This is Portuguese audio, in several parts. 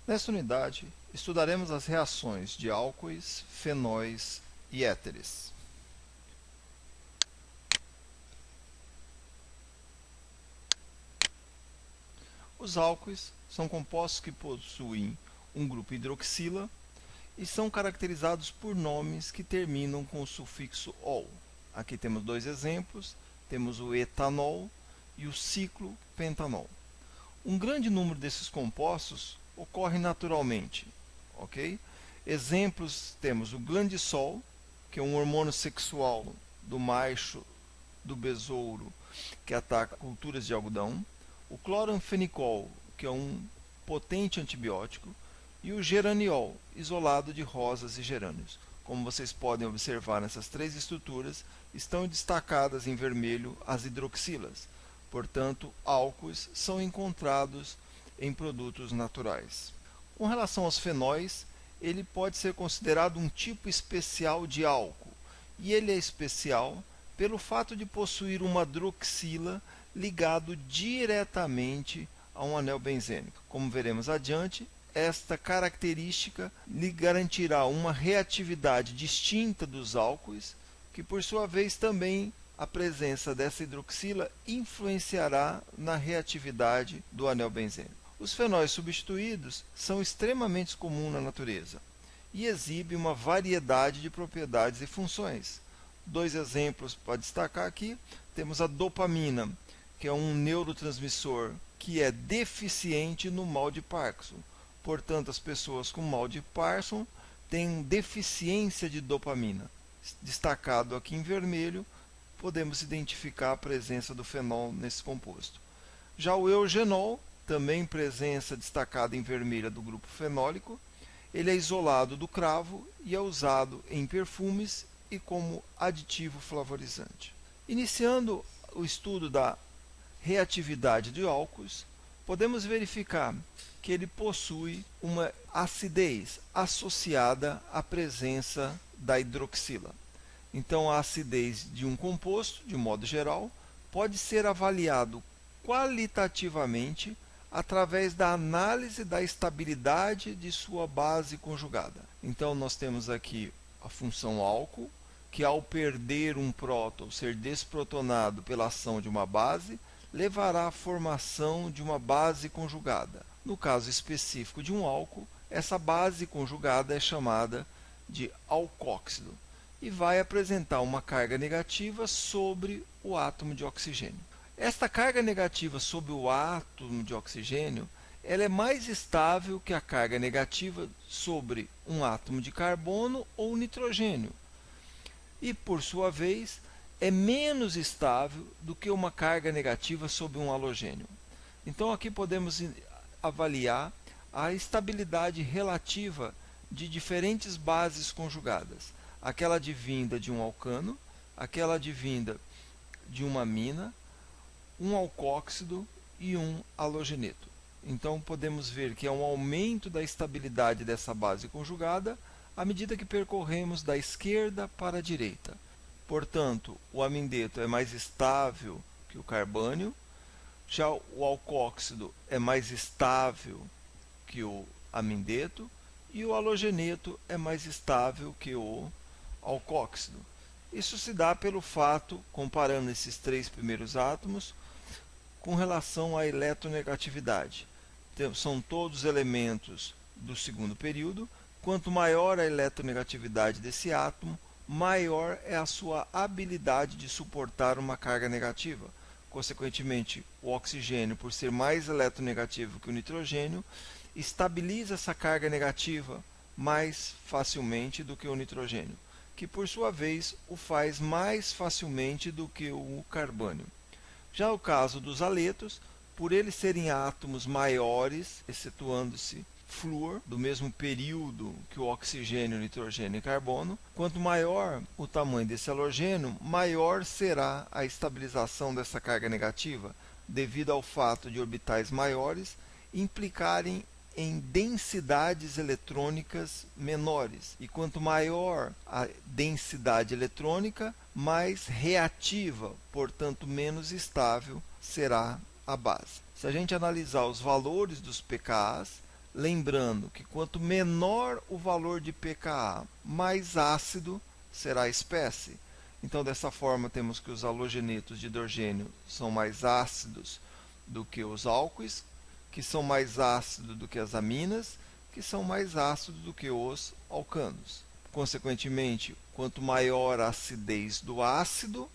Nesta unidade, estudaremos as reações de álcoois, fenóis e éteres. Os álcoois são compostos que possuem um grupo hidroxila e são caracterizados por nomes que terminam com o sufixo -ol. Aqui temos dois exemplos, temos o etanol e o ciclopentanol. Um grande número desses compostos ocorre naturalmente, ok? Exemplos temos o glandissol, que é um hormônio sexual do macho do besouro que ataca culturas de algodão, o cloranfenicol, que é um potente antibiótico, e o geraniol, isolado de rosas e gerânios. Como vocês podem observar nessas três estruturas, estão destacadas em vermelho as hidroxilas. Portanto, álcoois são encontrados em produtos naturais. Com relação aos fenóis, ele pode ser considerado um tipo especial de álcool, e ele é especial pelo fato de possuir uma hidroxila ligado diretamente a um anel benzênico. Como veremos adiante, esta característica lhe garantirá uma reatividade distinta dos álcoois, que por sua vez também a presença dessa hidroxila influenciará na reatividade do anel benzênico. Os fenóis substituídos são extremamente comuns na natureza e exibem uma variedade de propriedades e funções. Dois exemplos para destacar aqui, temos a dopamina, que é um neurotransmissor que é deficiente no mal de Parkinson. Portanto, as pessoas com mal de Parkinson têm deficiência de dopamina. Destacado aqui em vermelho, podemos identificar a presença do fenol nesse composto. Já o eugenol, também presença destacada em vermelho do grupo fenólico, ele é isolado do cravo e é usado em perfumes e como aditivo flavorizante. Iniciando o estudo da reatividade de álcoois, podemos verificar que ele possui uma acidez associada à presença da hidroxila. Então, a acidez de um composto, de modo geral, pode ser avaliado qualitativamente através da análise da estabilidade de sua base conjugada. Então, nós temos aqui a função álcool, que ao perder um próton, ser desprotonado pela ação de uma base, levará à formação de uma base conjugada. No caso específico de um álcool, essa base conjugada é chamada de alcóxido e vai apresentar uma carga negativa sobre o átomo de oxigênio. Esta carga negativa sobre o átomo de oxigênio ela é mais estável que a carga negativa sobre um átomo de carbono ou nitrogênio e, por sua vez, é menos estável do que uma carga negativa sobre um halogênio. Então, aqui podemos avaliar a estabilidade relativa de diferentes bases conjugadas. Aquela advinda de um alcano, aquela advinda de uma amina, um alcóxido e um halogeneto. Então, podemos ver que há um aumento da estabilidade dessa base conjugada à medida que percorremos da esquerda para a direita. Portanto, o amideto é mais estável que o carbônio, já o alcóxido é mais estável que o amideto e o halogeneto é mais estável que o alcóxido. Isso se dá pelo fato, comparando esses três primeiros átomos, com relação à eletronegatividade. São todos elementos do segundo período. Quanto maior a eletronegatividade desse átomo, maior é a sua habilidade de suportar uma carga negativa. Consequentemente, o oxigênio, por ser mais eletronegativo que o nitrogênio, estabiliza essa carga negativa mais facilmente do que o nitrogênio, que por sua vez o faz mais facilmente do que o carbônio. Já o caso dos haletos, por eles serem átomos maiores, excetuando-se flúor, do mesmo período que o oxigênio, nitrogênio e carbono, quanto maior o tamanho desse halogênio, maior será a estabilização dessa carga negativa, devido ao fato de orbitais maiores implicarem em densidades eletrônicas menores. E quanto maior a densidade eletrônica, mais reativa, portanto menos estável será a base. Se a gente analisar os valores dos pKas, Lembrando que quanto menor o valor de pKa, mais ácido será a espécie. Então, dessa forma, temos que os halogenetos de hidrogênio são mais ácidos do que os álcoois, que são mais ácidos do que as aminas, que são mais ácidos do que os alcanos. Consequentemente, quanto maior a acidez do ácido,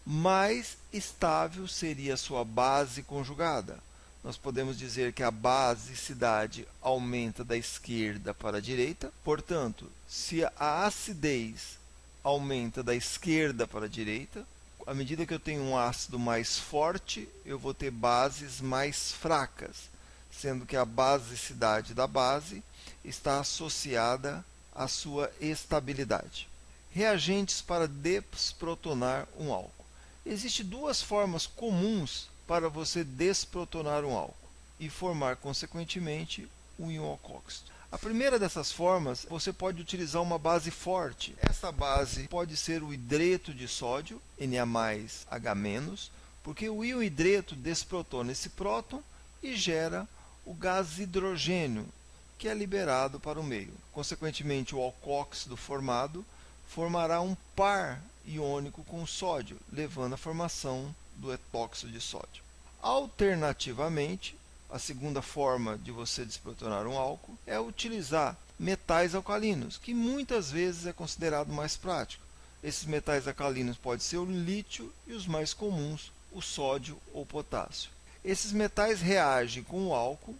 mais estável seria a sua base conjugada. Nós podemos dizer que a basicidade aumenta da esquerda para a direita. Portanto, se a acidez aumenta da esquerda para a direita, à medida que eu tenho um ácido mais forte, eu vou ter bases mais fracas, sendo que a basicidade da base está associada à sua estabilidade. Reagentes para desprotonar um álcool. Existem duas formas comuns para você desprotonar um álcool e formar, consequentemente, um íon alcóxido. A primeira dessas formas, você pode utilizar uma base forte. Essa base pode ser o hidreto de sódio, Na+H-, porque o íon hidreto desprotona esse próton e gera o gás hidrogênio, que é liberado para o meio. Consequentemente, o alcóxido formado formará um par iônico com o sódio, levando à formação do etóxido de sódio. Alternativamente, a segunda forma de você desprotonar um álcool é utilizar metais alcalinos, que muitas vezes é considerado mais prático. Esses metais alcalinos podem ser o lítio e os mais comuns, o sódio ou potássio. Esses metais reagem com o álcool,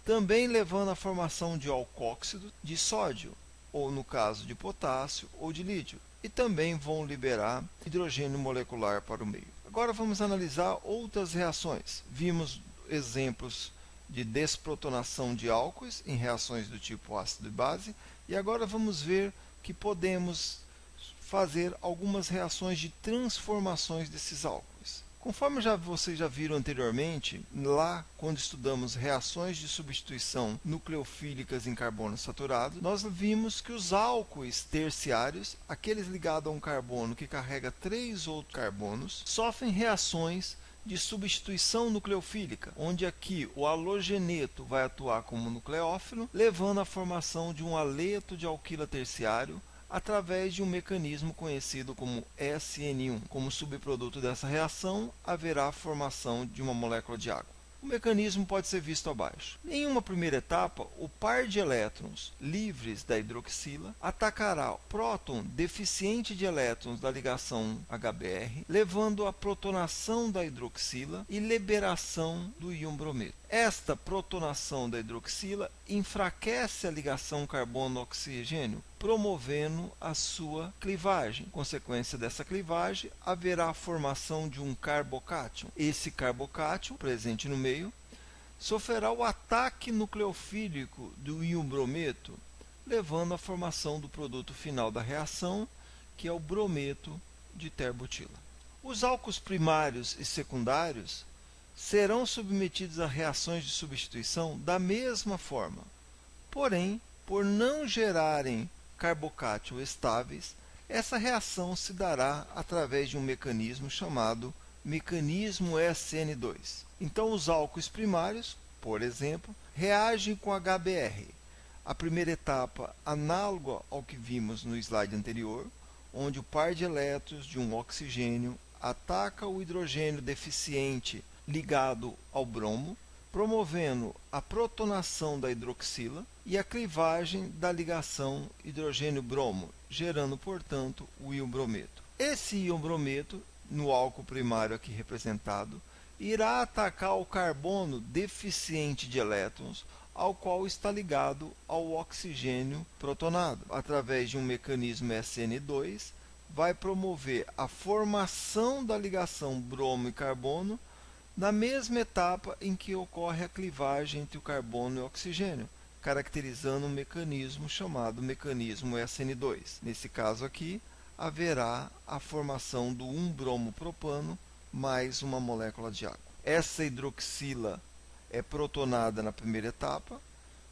também levando à formação de alcóxido de sódio, ou no caso de potássio ou de lítio, e também vão liberar hidrogênio molecular para o meio. Agora vamos analisar outras reações. Vimos exemplos de desprotonação de álcoois em reações do tipo ácido e base, e agora vamos ver que podemos fazer algumas reações de transformações desses álcoois. Conforme vocês já viram anteriormente, lá quando estudamos reações de substituição nucleofílicas em carbono saturado, nós vimos que os álcoois terciários, aqueles ligados a um carbono que carrega 3 outros carbonos, sofrem reações de substituição nucleofílica, onde aqui o halogeneto vai atuar como nucleófilo, levando à formação de um aleto de alquila terciário através de um mecanismo conhecido como SN1. Como subproduto dessa reação, haverá a formação de uma molécula de água. O mecanismo pode ser visto abaixo. Em uma primeira etapa, o par de elétrons livres da hidroxila atacará o próton deficiente de elétrons da ligação HBr, levando à protonação da hidroxila e liberação do íon brometo. Esta protonação da hidroxila enfraquece a ligação carbono-oxigênio, promovendo a sua clivagem. Consequência dessa clivagem, haverá a formação de um carbocátion. Esse carbocátion, presente no meio, sofrerá o ataque nucleofílico do íon brometo, levando à formação do produto final da reação, que é o brometo de terbutila. Os álcools primários e secundários serão submetidos a reações de substituição da mesma forma. Porém, por não gerarem carbocátion estáveis, essa reação se dará através de um mecanismo chamado mecanismo SN2. Então, os álcoois primários, por exemplo, reagem com HBr. A primeira etapa, análoga ao que vimos no slide anterior, onde o par de elétrons de um oxigênio ataca o hidrogênio deficiente ligado ao bromo, promovendo a protonação da hidroxila e a clivagem da ligação hidrogênio-bromo, gerando, portanto, o íon brometo. Esse íon brometo, no álcool primário aqui representado, irá atacar o carbono deficiente de elétrons, ao qual está ligado ao oxigênio protonado. Através de um mecanismo SN2, vai promover a formação da ligação bromo e carbono na mesma etapa em que ocorre a clivagem entre o carbono e o oxigênio, caracterizando um mecanismo chamado mecanismo SN2. Nesse caso aqui, haverá a formação do 1-bromo-propano mais uma molécula de água. Essa hidroxila é protonada na primeira etapa,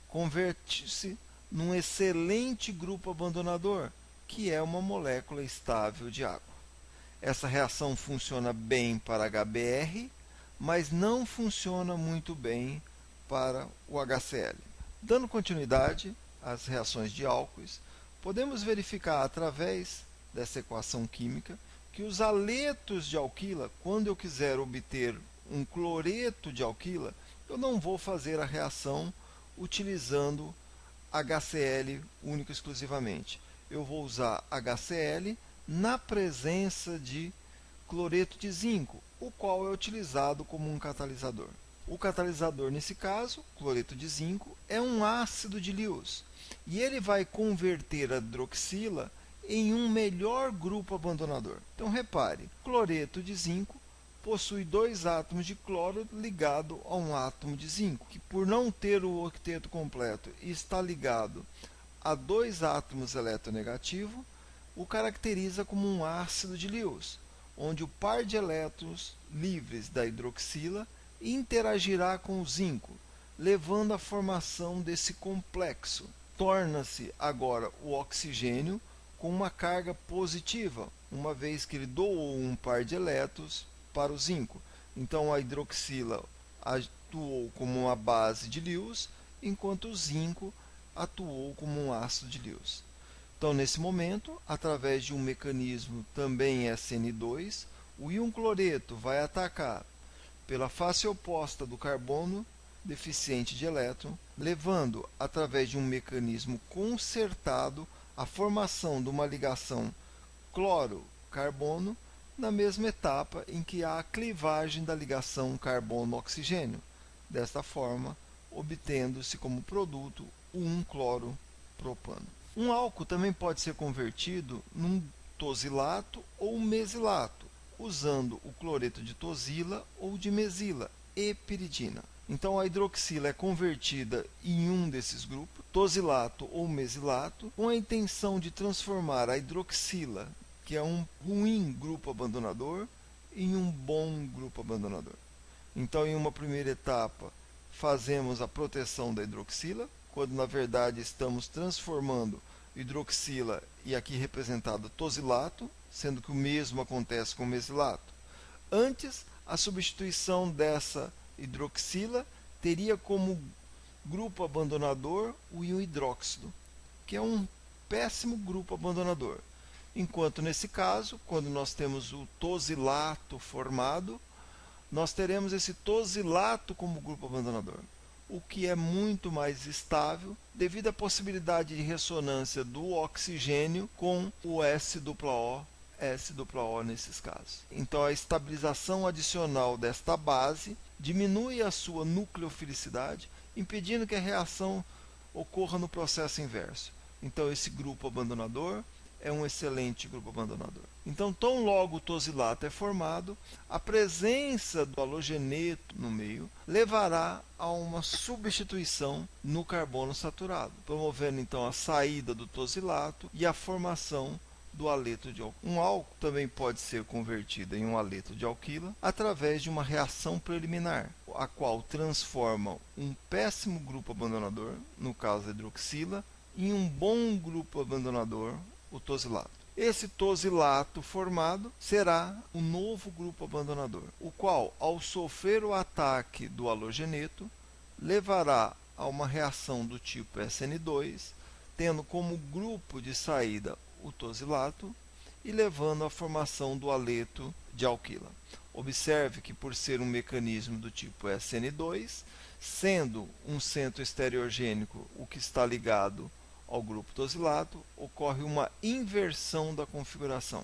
converte-se num excelente grupo abandonador, que é uma molécula estável de água. Essa reação funciona bem para HBr, mas não funciona muito bem para o HCl. Dando continuidade às reações de álcoois, podemos verificar através dessa equação química que os aletos de alquila, quando eu quiser obter um cloreto de alquila, eu não vou fazer a reação utilizando HCl único e exclusivamente. Eu vou usar HCl na presença de cloreto de zinco, o qual é utilizado como um catalisador. O catalisador, nesse caso, cloreto de zinco, é um ácido de Lewis e ele vai converter a hidroxila em um melhor grupo abandonador. Então, repare, cloreto de zinco possui dois átomos de cloro ligado a um átomo de zinco, que por não ter o octeto completo e está ligado a dois átomos eletronegativos, o caracteriza como um ácido de Lewis, onde o par de elétrons livres da hidroxila interagirá com o zinco, levando à formação desse complexo. Torna-se agora o oxigênio com uma carga positiva, uma vez que ele doou um par de elétrons para o zinco. Então a hidroxila atuou como uma base de Lewis, enquanto o zinco atuou como um ácido de Lewis. Então, nesse momento, através de um mecanismo também SN2, o íon cloreto vai atacar pela face oposta do carbono deficiente de elétron, levando, através de um mecanismo concertado, a formação de uma ligação cloro-carbono na mesma etapa em que há a clivagem da ligação carbono-oxigênio. Desta forma, obtendo-se como produto o 1-cloro-propano. Um álcool também pode ser convertido num tosilato ou mesilato, usando o cloreto de tosila ou de mesila e piridina. Então a hidroxila é convertida em um desses grupos, tosilato ou mesilato, com a intenção de transformar a hidroxila, que é um ruim grupo abandonador, em um bom grupo abandonador. Então, em uma primeira etapa, fazemos a proteção da hidroxila, quando na verdade estamos transformando hidroxila, e aqui representado tosilato, sendo que o mesmo acontece com o mesilato. Antes, a substituição dessa hidroxila teria como grupo abandonador o íon hidróxido, que é um péssimo grupo abandonador. Enquanto nesse caso, quando nós temos o tosilato formado, nós teremos esse tosilato como grupo abandonador, o que é muito mais estável devido à possibilidade de ressonância do oxigênio com o SOO nesses casos. Então a estabilização adicional desta base diminui a sua nucleofilicidade, impedindo que a reação ocorra no processo inverso. Então esse grupo abandonador é um excelente grupo abandonador. Então, tão logo o tosilato é formado, a presença do halogeneto no meio levará a uma substituição no carbono saturado, promovendo então a saída do tosilato e a formação do aleto de alquila. Um álcool também pode ser convertido em um aleto de alquila através de uma reação preliminar, a qual transforma um péssimo grupo abandonador, no caso a hidroxila, em um bom grupo abandonador, o tosilato. Esse tosilato formado será um novo grupo abandonador, o qual, ao sofrer o ataque do halogeneto, levará a uma reação do tipo SN2, tendo como grupo de saída o tosilato e levando à formação do aleto de alquila. Observe que, por ser um mecanismo do tipo SN2, sendo um centro estereogênico o que está ligado ao grupo tosilato, ocorre uma inversão da configuração.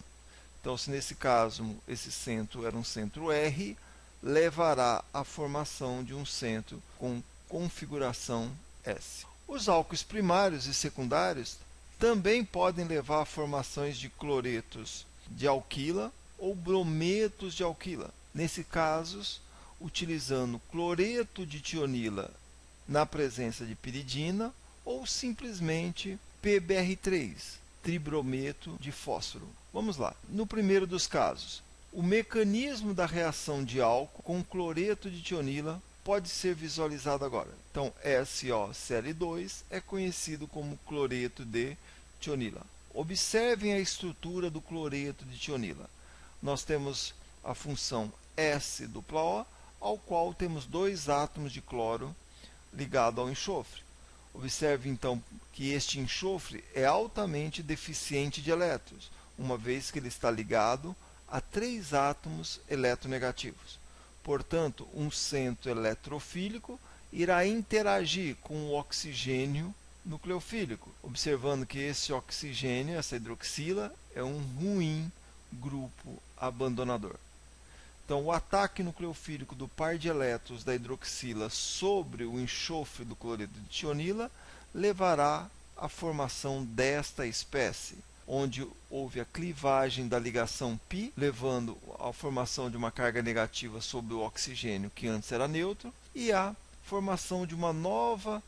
Então, se nesse caso esse centro era um centro R, levará à formação de um centro com configuração S. Os álcoois primários e secundários também podem levar a formações de cloretos de alquila ou brometos de alquila. Nesse caso, utilizando cloreto de tionila na presença de piridina ou simplesmente PBr3, tribrometo de fósforo. Vamos lá. No primeiro dos casos, o mecanismo da reação de álcool com cloreto de tionila pode ser visualizado agora. Então, SOCl2 é conhecido como cloreto de tionila. Observem a estrutura do cloreto de tionila. Nós temos a função SOO, ao qual temos dois átomos de cloro ligado ao enxofre. Observe então que este enxofre é altamente deficiente de elétrons, uma vez que ele está ligado a 3 átomos eletronegativos. Portanto, um centro eletrofílico irá interagir com o oxigênio nucleofílico, observando que esse oxigênio, essa hidroxila, é um ruim grupo abandonador. Então, o ataque nucleofílico do par de elétrons da hidroxila sobre o enxofre do cloreto de tionila levará à formação desta espécie, onde houve a clivagem da ligação π, levando à formação de uma carga negativa sobre o oxigênio, que antes era neutro, e à formação de uma nova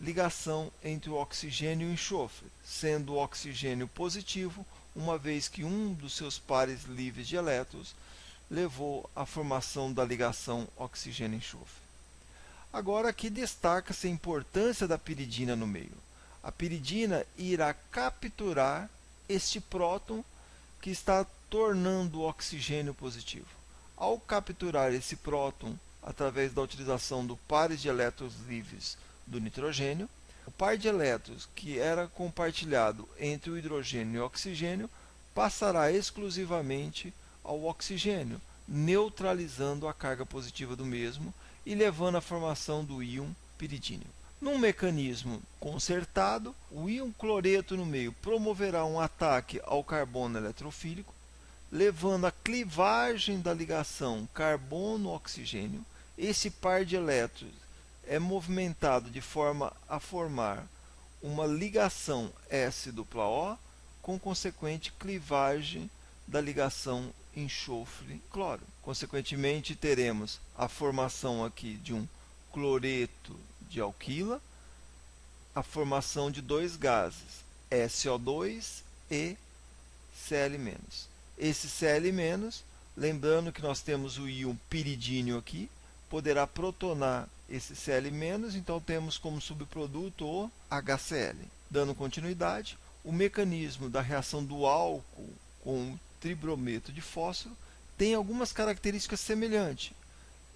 ligação entre o oxigênio e o enxofre, sendo o oxigênio positivo, uma vez que um dos seus pares livres de elétrons levou à formação da ligação oxigênio-enxofre. Agora aqui destaca-se a importância da piridina no meio. A piridina irá capturar este próton que está tornando o oxigênio positivo. Ao capturar esse próton através da utilização do pares de elétrons livres do nitrogênio, o par de elétrons que era compartilhado entre o hidrogênio e o oxigênio passará exclusivamente ao oxigênio, neutralizando a carga positiva do mesmo e levando à formação do íon piridínio. Num mecanismo consertado, o íon cloreto no meio promoverá um ataque ao carbono eletrofílico, levando à clivagem da ligação carbono-oxigênio. Esse par de elétrons é movimentado de forma a formar uma ligação S-O, com consequente clivagem da ligação enxofre-cloro. Consequentemente, teremos a formação aqui de um cloreto de alquila, a formação de dois gases, SO2 e Cl-. Esse Cl-, lembrando que nós temos o íon piridínio aqui, poderá protonar esse Cl-, então temos como subproduto o HCl. Dando continuidade, o mecanismo da reação do álcool com o tribrometo de fósforo tem algumas características semelhantes,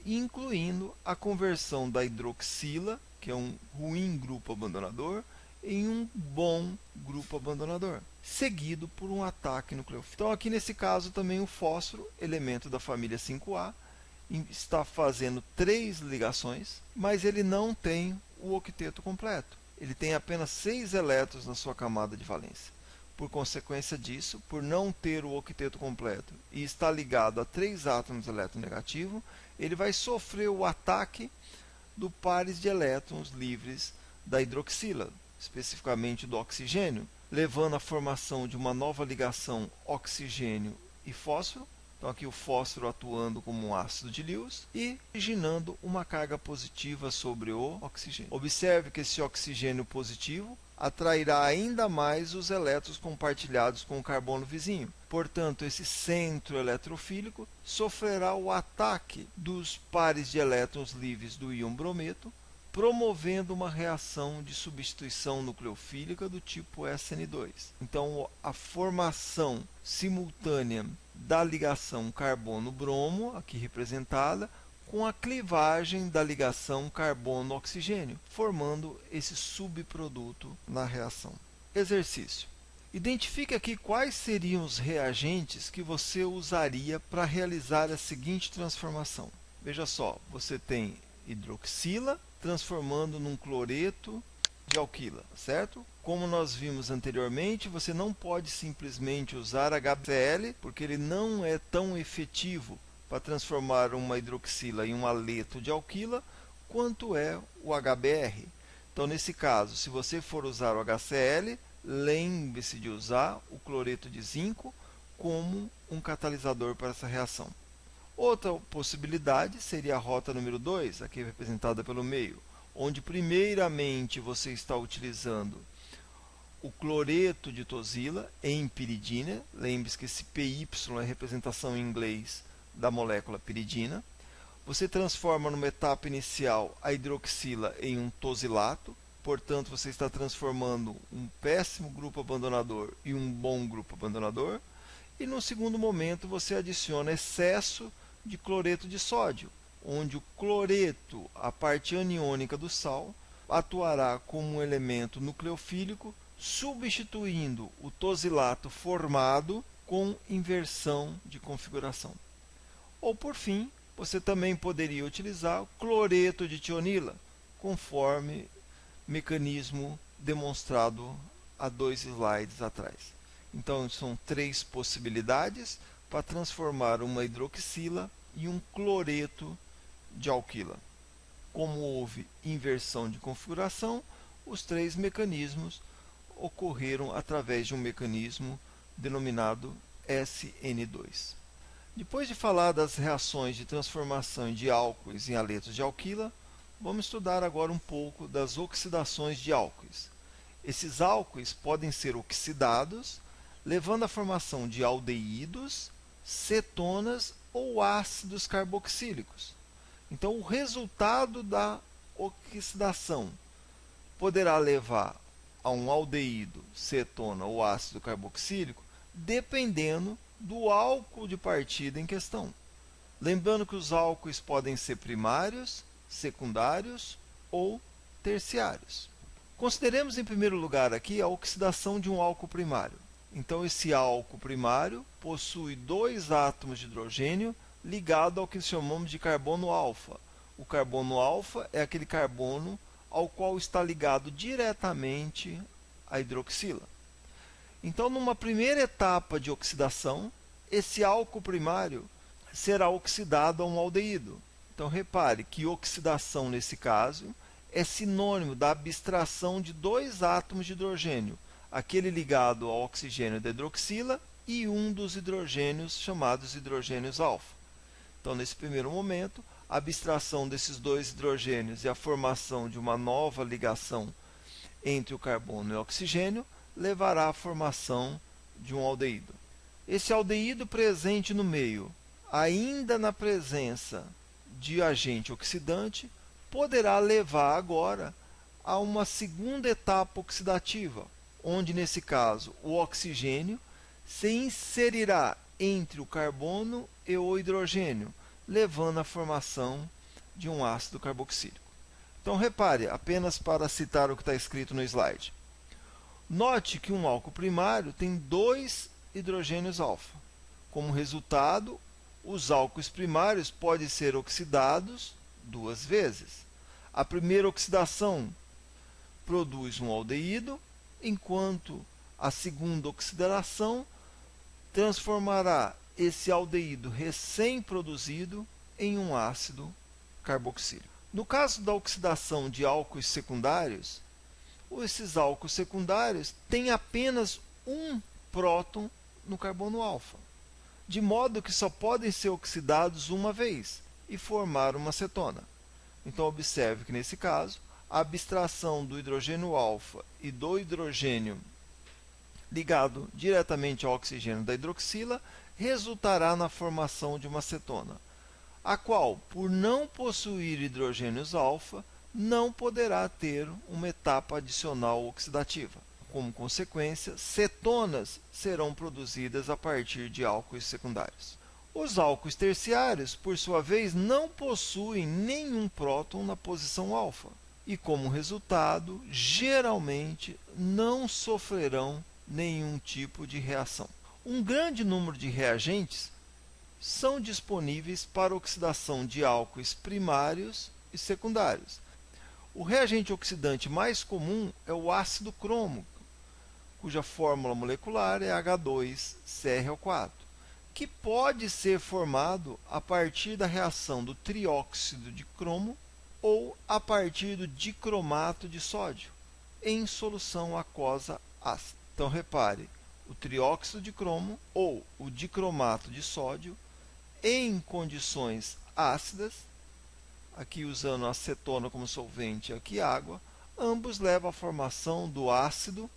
incluindo a conversão da hidroxila, que é um ruim grupo abandonador, em um bom grupo abandonador, seguido por um ataque nucleofílico. Então, aqui nesse caso, também o fósforo, elemento da família 5A, está fazendo 3 ligações, mas ele não tem o octeto completo. Ele tem apenas 6 elétrons na sua camada de valência. Por consequência disso, por não ter o octeto completo e estar ligado a 3 átomos eletronegativos, ele vai sofrer o ataque do pares de elétrons livres da hidroxila, especificamente do oxigênio, levando à formação de uma nova ligação oxigênio e fósforo. Então, aqui o fósforo atuando como um ácido de Lewis e originando uma carga positiva sobre o oxigênio. Observe que esse oxigênio positivo atrairá ainda mais os elétrons compartilhados com o carbono vizinho. Portanto, esse centro eletrofílico sofrerá o ataque dos pares de elétrons livres do íon brometo, promovendo uma reação de substituição nucleofílica do tipo SN2. Então, a formação simultânea da ligação carbono-bromo, aqui representada, com a clivagem da ligação carbono-oxigênio, formando esse subproduto na reação. Exercício. Identifique aqui quais seriam os reagentes que você usaria para realizar a seguinte transformação. Veja só, você tem hidroxila transformando num cloreto de alquila, certo? Como nós vimos anteriormente, você não pode simplesmente usar HCl, porque ele não é tão efetivo para transformar uma hidroxila em um aleto de alquila quanto é o HBr. Então, nesse caso, se você for usar o HCl, lembre-se de usar o cloreto de zinco como um catalisador para essa reação. Outra possibilidade seria a rota número 2, aqui representada pelo meio, onde primeiramente você está utilizando o cloreto de tosila em piridina. Lembre-se que esse PY é a representação em inglês da molécula piridina. Você transforma numa etapa inicial a hidroxila em um tosilato, portanto você está transformando um péssimo grupo abandonador em um bom grupo abandonador. E no segundo momento você adiciona excesso de cloreto de sódio, onde o cloreto, a parte aniônica do sal, atuará como um elemento nucleofílico, substituindo o tosilato formado com inversão de configuração. Ou, por fim, você também poderia utilizar o cloreto de tionila, conforme mecanismo demonstrado há 2 slides atrás. Então, são 3 possibilidades para transformar uma hidroxila em um cloreto de alquila. Como houve inversão de configuração, os 3 mecanismos ocorreram através de um mecanismo denominado SN2. Depois de falar das reações de transformação de álcoois em aletos de alquila, vamos estudar agora um pouco das oxidações de álcoois. Esses álcoois podem ser oxidados, levando à formação de aldeídos, cetonas ou ácidos carboxílicos. Então, o resultado da oxidação poderá levar a um aldeído, cetona ou ácido carboxílico, dependendo do álcool de partida em questão. Lembrando que os álcoois podem ser primários, secundários ou terciários. Consideremos em primeiro lugar aqui a oxidação de um álcool primário. Então, esse álcool primário possui 2 átomos de hidrogênio ligados ao que chamamos de carbono alfa. O carbono alfa é aquele carbono ao qual está ligado diretamente a hidroxila. Então, numa primeira etapa de oxidação, esse álcool primário será oxidado a um aldeído. Então, repare que oxidação, nesse caso, é sinônimo da abstração de 2 átomos de hidrogênio, aquele ligado ao oxigênio da hidroxila e um dos hidrogênios chamados hidrogênios alfa. Então, nesse primeiro momento, a abstração desses 2 hidrogênios e a formação de uma nova ligação entre o carbono e o oxigênio levará à formação de um aldeído. Esse aldeído presente no meio, ainda na presença de agente oxidante, poderá levar agora a uma segunda etapa oxidativa, onde, nesse caso, o oxigênio se inserirá entre o carbono e o hidrogênio, levando à formação de um ácido carboxílico. Então, repare, apenas para citar o que está escrito no slide. Note que um álcool primário tem 2 hidrogênios alfa. Como resultado, os álcoois primários podem ser oxidados 2 vezes. A primeira oxidação produz um aldeído, enquanto a segunda oxidação transformará esse aldeído recém-produzido em um ácido carboxílico. No caso da oxidação de álcoois secundários, esses álcoois secundários têm apenas um próton no carbono alfa, de modo que só podem ser oxidados uma vez e formar uma cetona. Então, observe que, nesse caso, a abstração do hidrogênio alfa e do hidrogênio ligado diretamente ao oxigênio da hidroxila resultará na formação de uma cetona, a qual, por não possuir hidrogênios alfa, não poderá ter uma etapa adicional oxidativa. Como consequência, cetonas serão produzidas a partir de álcoois secundários. Os álcoois terciários, por sua vez, não possuem nenhum próton na posição alfa e, como resultado, geralmente não sofrerão nenhum tipo de reação. Um grande número de reagentes são disponíveis para oxidação de álcoois primários e secundários. O reagente oxidante mais comum é o ácido crômico, cuja fórmula molecular é H2CrO4, que pode ser formado a partir da reação do trióxido de cromo ou a partir do dicromato de sódio em solução aquosa ácida. Então, repare, o trióxido de cromo ou o dicromato de sódio em condições ácidas, aqui usando a acetona como solvente e aqui água, ambos levam à formação do ácido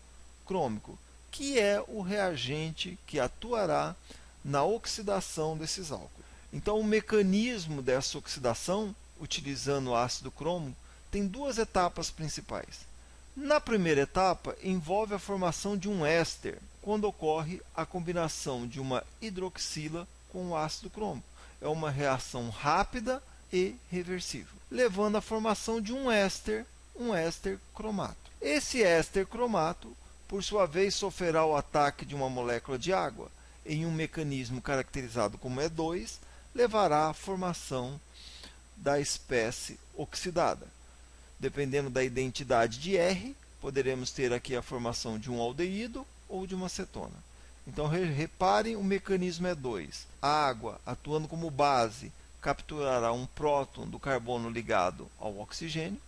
crômico, que é o reagente que atuará na oxidação desses álcoois. Então, o mecanismo dessa oxidação, utilizando o ácido crômico, tem 2 etapas principais. Na primeira etapa, envolve a formação de um éster, quando ocorre a combinação de uma hidroxila com o ácido crômico. É uma reação rápida e reversível, levando à formação de um éster um éster cromato. Esse éster cromato, por sua vez, sofrerá o ataque de uma molécula de água em um mecanismo caracterizado como E2, levará à formação da espécie oxidada. Dependendo da identidade de R, poderemos ter aqui a formação de um aldeído ou de uma cetona. Então, reparem, o mecanismo E2. A água, atuando como base, capturará um próton do carbono ligado ao oxigênio.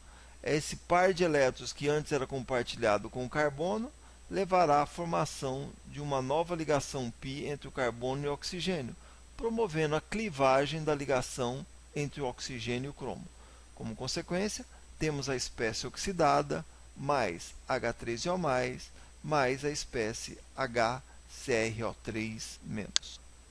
Esse par de elétrons que antes era compartilhado com o carbono levará à formação de uma nova ligação π entre o carbono e o oxigênio, promovendo a clivagem da ligação entre o oxigênio e o cromo. Como consequência, temos a espécie oxidada mais H3O+, mais a espécie HCrO3-.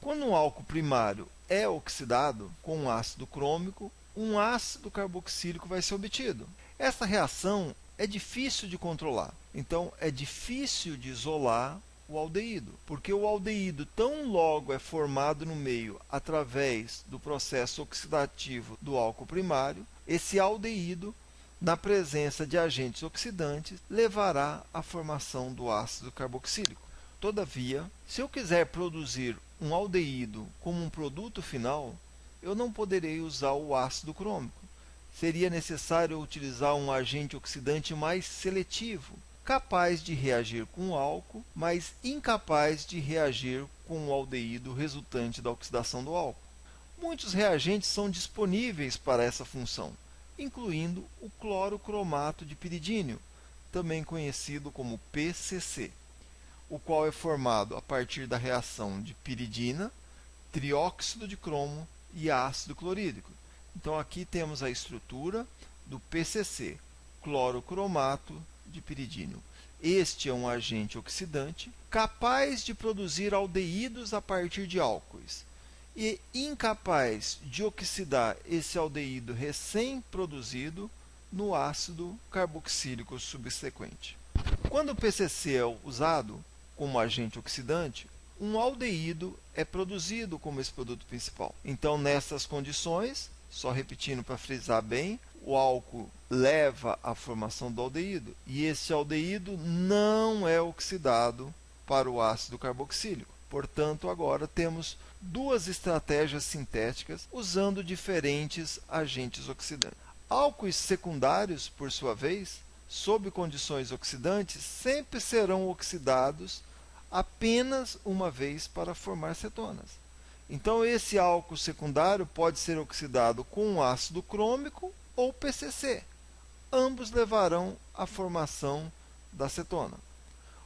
Quando um álcool primário é oxidado com um ácido crômico, um ácido carboxílico vai ser obtido. Essa reação é difícil de controlar, então é difícil de isolar o aldeído, porque o aldeído, tão logo é formado no meio através do processo oxidativo do álcool primário, esse aldeído, na presença de agentes oxidantes, levará à formação do ácido carboxílico. Todavia, se eu quiser produzir um aldeído como um produto final, eu não poderei usar o ácido crômico. Seria necessário utilizar um agente oxidante mais seletivo, capaz de reagir com o álcool, mas incapaz de reagir com o aldeído resultante da oxidação do álcool. Muitos reagentes são disponíveis para essa função, incluindo o clorocromato de piridínio, também conhecido como PCC, o qual é formado a partir da reação de piridina, trióxido de cromo e ácido clorídrico. Então aqui temos a estrutura do PCC, clorocromato de piridínio. Este é um agente oxidante capaz de produzir aldeídos a partir de álcoois e incapaz de oxidar esse aldeído recém-produzido no ácido carboxílico subsequente. Quando o PCC é usado como agente oxidante, um aldeído é produzido como esse produto principal. Então, nessas condições, só repetindo para frisar bem, o álcool leva à formação do aldeído e esse aldeído não é oxidado para o ácido carboxílico. Portanto, agora temos duas estratégias sintéticas usando diferentes agentes oxidantes. Álcoois secundários, por sua vez, sob condições oxidantes, sempre serão oxidados apenas uma vez para formar cetonas. Então, esse álcool secundário pode ser oxidado com ácido crômico ou PCC. Ambos levarão à formação da cetona.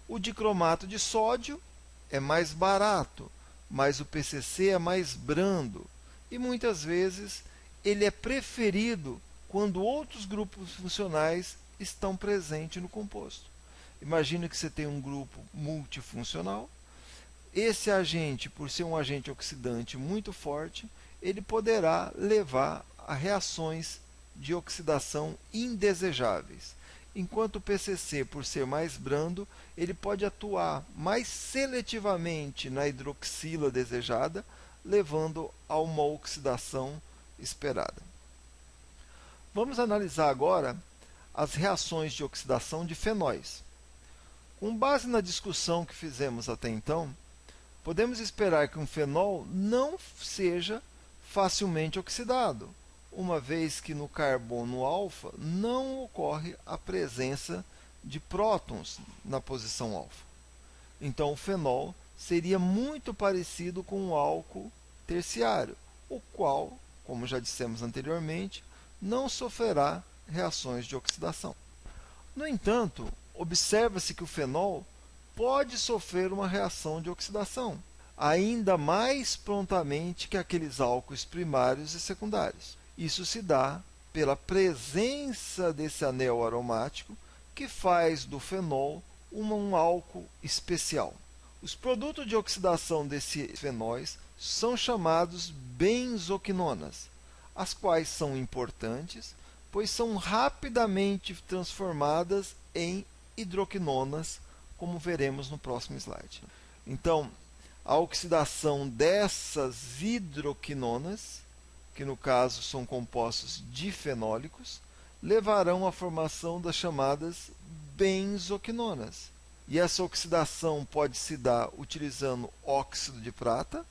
O dicromato de sódio é mais barato, mas o PCC é mais brando e muitas vezes ele é preferido quando outros grupos funcionais estão presentes no composto. Imagine que você tem um grupo multifuncional. Esse agente, por ser um agente oxidante muito forte, ele poderá levar a reações de oxidação indesejáveis. Enquanto o PCC, por ser mais brando, ele pode atuar mais seletivamente na hidroxila desejada, levando a uma oxidação esperada. Vamos analisar agora as reações de oxidação de fenóis. Com base na discussão que fizemos até então, podemos esperar que um fenol não seja facilmente oxidado, uma vez que no carbono alfa não ocorre a presença de prótons na posição alfa. Então, o fenol seria muito parecido com o álcool terciário, o qual, como já dissemos anteriormente, não sofrerá reações de oxidação. No entanto, observa-se que o fenol pode sofrer uma reação de oxidação, ainda mais prontamente que aqueles álcoois primários e secundários. Isso se dá pela presença desse anel aromático que faz do fenol um álcool especial. Os produtos de oxidação desses fenóis são chamados benzoquinonas, as quais são importantes, pois são rapidamente transformadas em hidroquinonas, como veremos no próximo slide. Então, a oxidação dessas hidroquinonas, que no caso são compostos difenólicos, levarão à formação das chamadas benzoquinonas. E essa oxidação pode se dar utilizando óxido de prata,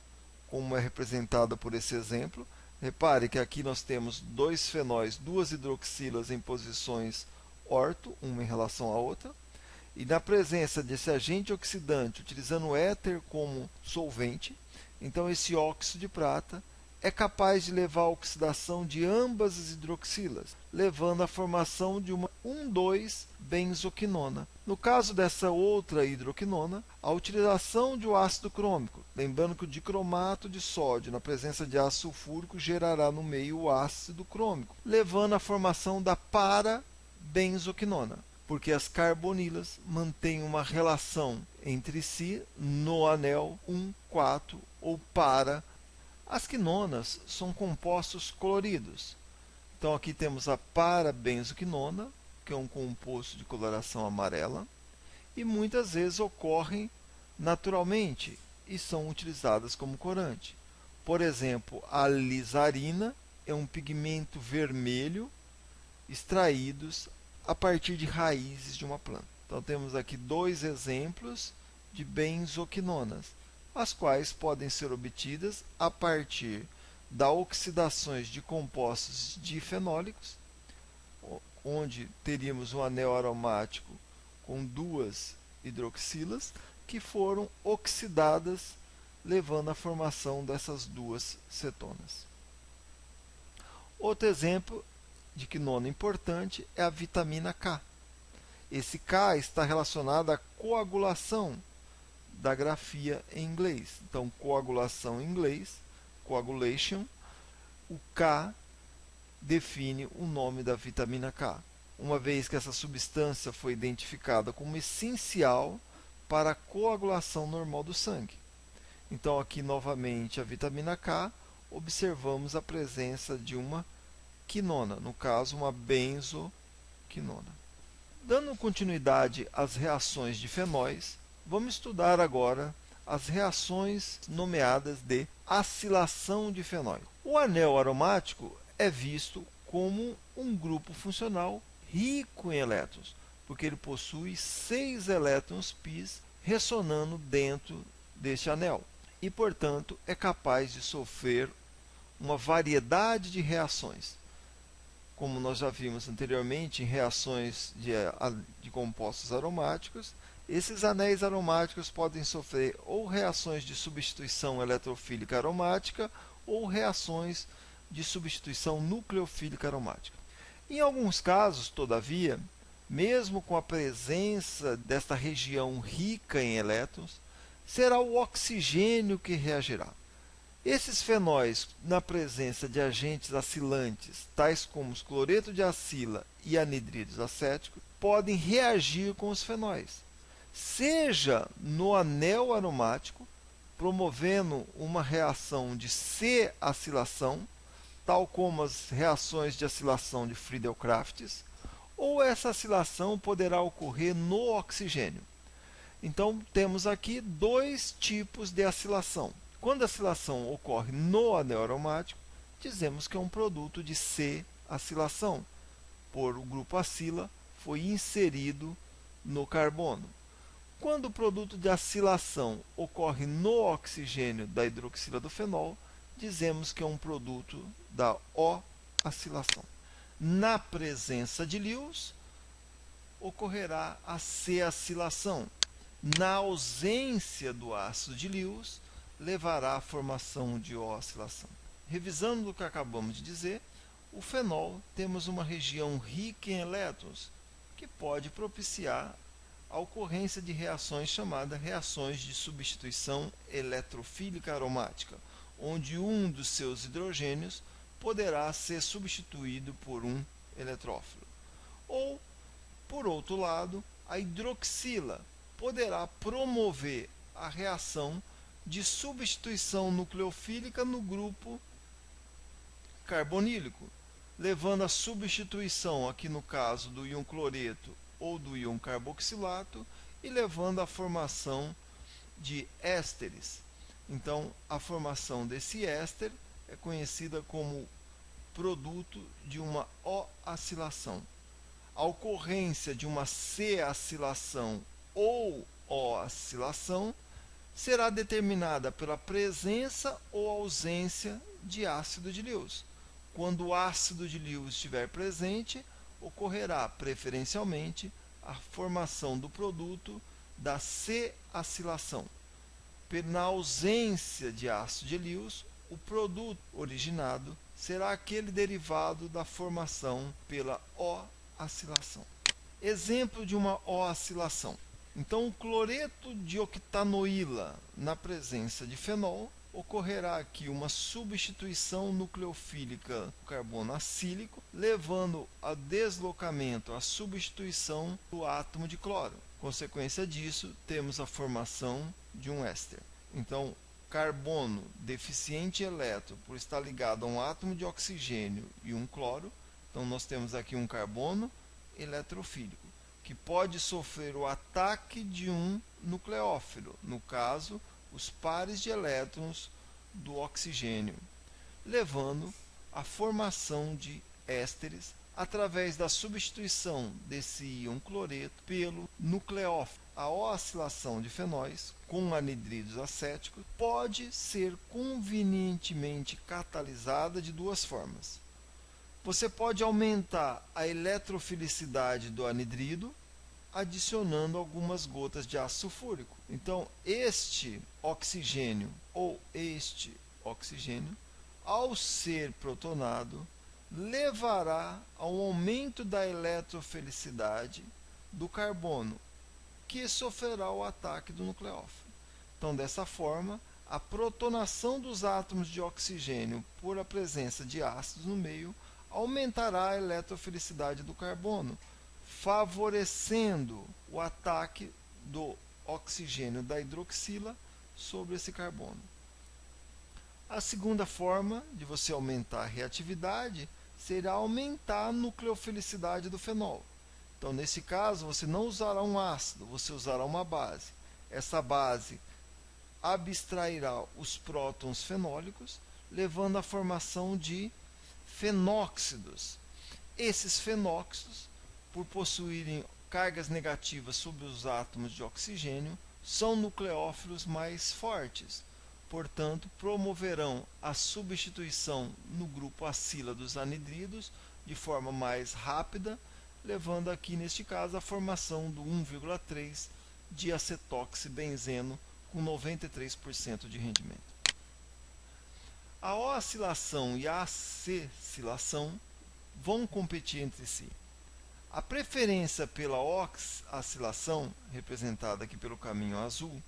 como é representada por esse exemplo. Repare que aqui nós temos dois fenóis, duas hidroxilas em posições orto, uma em relação à outra. E na presença desse agente oxidante, utilizando o éter como solvente, então esse óxido de prata é capaz de levar à oxidação de ambas as hidroxilas, levando à formação de uma 1,2-benzoquinona. No caso dessa outra hidroquinona, a utilização de um ácido crômico, lembrando que o dicromato de sódio na presença de ácido sulfúrico gerará no meio o ácido crômico, levando à formação da para-benzoquinona, porque as carbonilas mantêm uma relação entre si no anel 1,4 ou para. As quinonas são compostos coloridos. Então aqui temos a para-benzoquinona, que é um composto de coloração amarela, e muitas vezes ocorrem naturalmente e são utilizadas como corante. Por exemplo, a lisarina é um pigmento vermelho extraídos a partir de raízes de uma planta. Então temos aqui dois exemplos de benzoquinonas, as quais podem ser obtidas a partir da oxidações de compostos difenólicos, onde teríamos um anel aromático com duas hidroxilas que foram oxidadas, levando à formação dessas duas cetonas. Outro exemplo de quinona importante é a vitamina K. Esse K está relacionado à coagulação da grafia em inglês. Então, coagulação em inglês, coagulation, o K define o nome da vitamina K, uma vez que essa substância foi identificada como essencial para a coagulação normal do sangue. Então, aqui novamente a vitamina K, observamos a presença de uma quinona, no caso uma benzoquinona. Dando continuidade às reações de fenóis, vamos estudar agora as reações nomeadas de acilação de fenóis. O anel aromático é visto como um grupo funcional rico em elétrons, porque ele possui 6 elétrons π ressonando dentro deste anel e, portanto, é capaz de sofrer uma variedade de reações. Como nós já vimos anteriormente em reações de compostos aromáticos, esses anéis aromáticos podem sofrer ou reações de substituição eletrofílica aromática ou reações de substituição nucleofílica aromática. Em alguns casos, todavia, mesmo com a presença desta região rica em elétrons, será o oxigênio que reagirá. Esses fenóis, na presença de agentes acilantes, tais como os cloreto de acila e anidridos acéticos, podem reagir com os fenóis, seja no anel aromático, promovendo uma reação de C-acilação, tal como as reações de acilação de Friedel-Crafts, ou essa acilação poderá ocorrer no oxigênio. Então, temos aqui dois tipos de acilação. Quando a acilação ocorre no anel aromático, dizemos que é um produto de C-acilação, por o grupo acila foi inserido no carbono. Quando o produto de acilação ocorre no oxigênio da hidroxila do fenol, dizemos que é um produto da O-acilação. Na presença de Lewis, ocorrerá a C-acilação. Na ausência do ácido de Lewis, levará à formação de O-acilação. Revisando o que acabamos de dizer, o fenol temos uma região rica em elétrons, que pode propiciar a ocorrência de reações chamadas reações de substituição eletrofílica aromática, onde um dos seus hidrogênios poderá ser substituído por um eletrófilo. Ou, por outro lado, a hidroxila poderá promover a reação de substituição nucleofílica no grupo carbonílico, levando à substituição, aqui no caso do íon cloreto ou do íon carboxilato, e levando à formação de ésteres. Então, a formação desse éster é conhecida como produto de uma O-acilação. A ocorrência de uma C-acilação ou O-acilação será determinada pela presença ou ausência de ácido de Lewis. Quando o ácido de Lewis estiver presente, ocorrerá preferencialmente a formação do produto da C-acilação. Na ausência de ácido de Lewis, o produto originado será aquele derivado da formação pela O-acilação. Exemplo de uma O-acilação. Então, o cloreto de octanoíla na presença de fenol, ocorrerá aqui uma substituição nucleofílica do carbono acílico, levando a deslocamento, a substituição do átomo de cloro. Consequência disso, temos a formação de um éster. Então, carbono deficiente em elétron por estar ligado a um átomo de oxigênio e um cloro. Então, nós temos aqui um carbono eletrofílico, que pode sofrer o ataque de um nucleófilo, no caso, os pares de elétrons do oxigênio, levando à formação de ésteres através da substituição desse íon cloreto pelo nucleófilo. A oscilação de fenóis com anidridos acéticos pode ser convenientemente catalisada de duas formas. Você pode aumentar a eletrofilicidade do anidrido adicionando algumas gotas de ácido sulfúrico. Então, este oxigênio ou este oxigênio, ao ser protonado, levará a um aumento da eletrofilicidade do carbono, que sofrerá o ataque do nucleófilo. Então, dessa forma, a protonação dos átomos de oxigênio por a presença de ácidos no meio aumentará a eletrofilicidade do carbono, favorecendo o ataque do oxigênio da hidroxila sobre esse carbono. A segunda forma de você aumentar a reatividade será aumentar a nucleofilicidade do fenol. Então, nesse caso, você não usará um ácido, você usará uma base. Essa base abstrairá os prótons fenólicos, levando à formação de fenóxidos. Esses fenóxidos, por possuírem cargas negativas sobre os átomos de oxigênio, são nucleófilos mais fortes. Portanto, promoverão a substituição no grupo acila dos anidridos de forma mais rápida, levando aqui, neste caso, a formação do 1,3 diacetoxibenzeno com 93% de rendimento. A O-acilação e a AC-acilação vão competir entre si. A preferência pela O-acilação, representada aqui pelo caminho azul,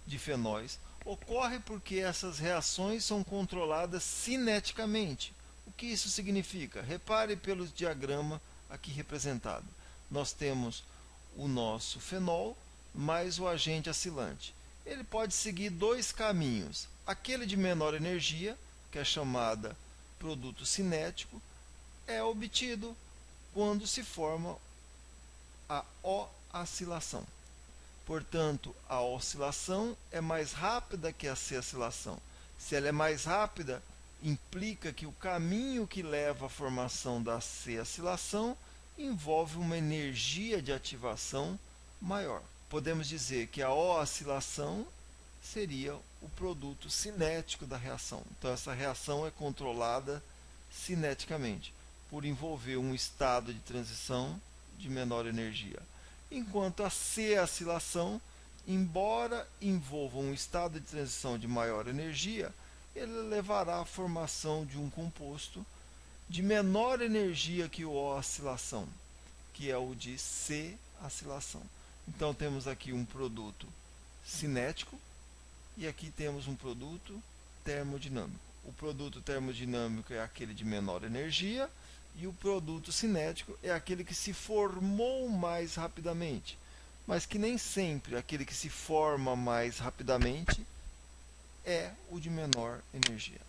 de fenóis, ocorre porque essas reações são controladas cineticamente. O que isso significa? Repare pelo diagrama aqui representado. Nós temos o nosso fenol mais o agente acilante. Ele pode seguir dois caminhos. Aquele de menor energia, que é chamada produto cinético, é obtido quando se forma a O-acilação. Portanto, a oscilação é mais rápida que a C-acilação. Se ela é mais rápida, implica que o caminho que leva à formação da C-acilação envolve uma energia de ativação maior. Podemos dizer que a O-acilação seria o produto cinético da reação. Então, essa reação é controlada cineticamente, por envolver um estado de transição de menor energia. Enquanto a C-acilação, embora envolva um estado de transição de maior energia, ele levará à formação de um composto de menor energia que o O-acilação, que é o de C-acilação. Então, temos aqui um produto cinético e aqui temos um produto termodinâmico. O produto termodinâmico é aquele de menor energia e o produto cinético é aquele que se formou mais rapidamente, mas que nem sempre aquele que se forma mais rapidamente é o de menor energia.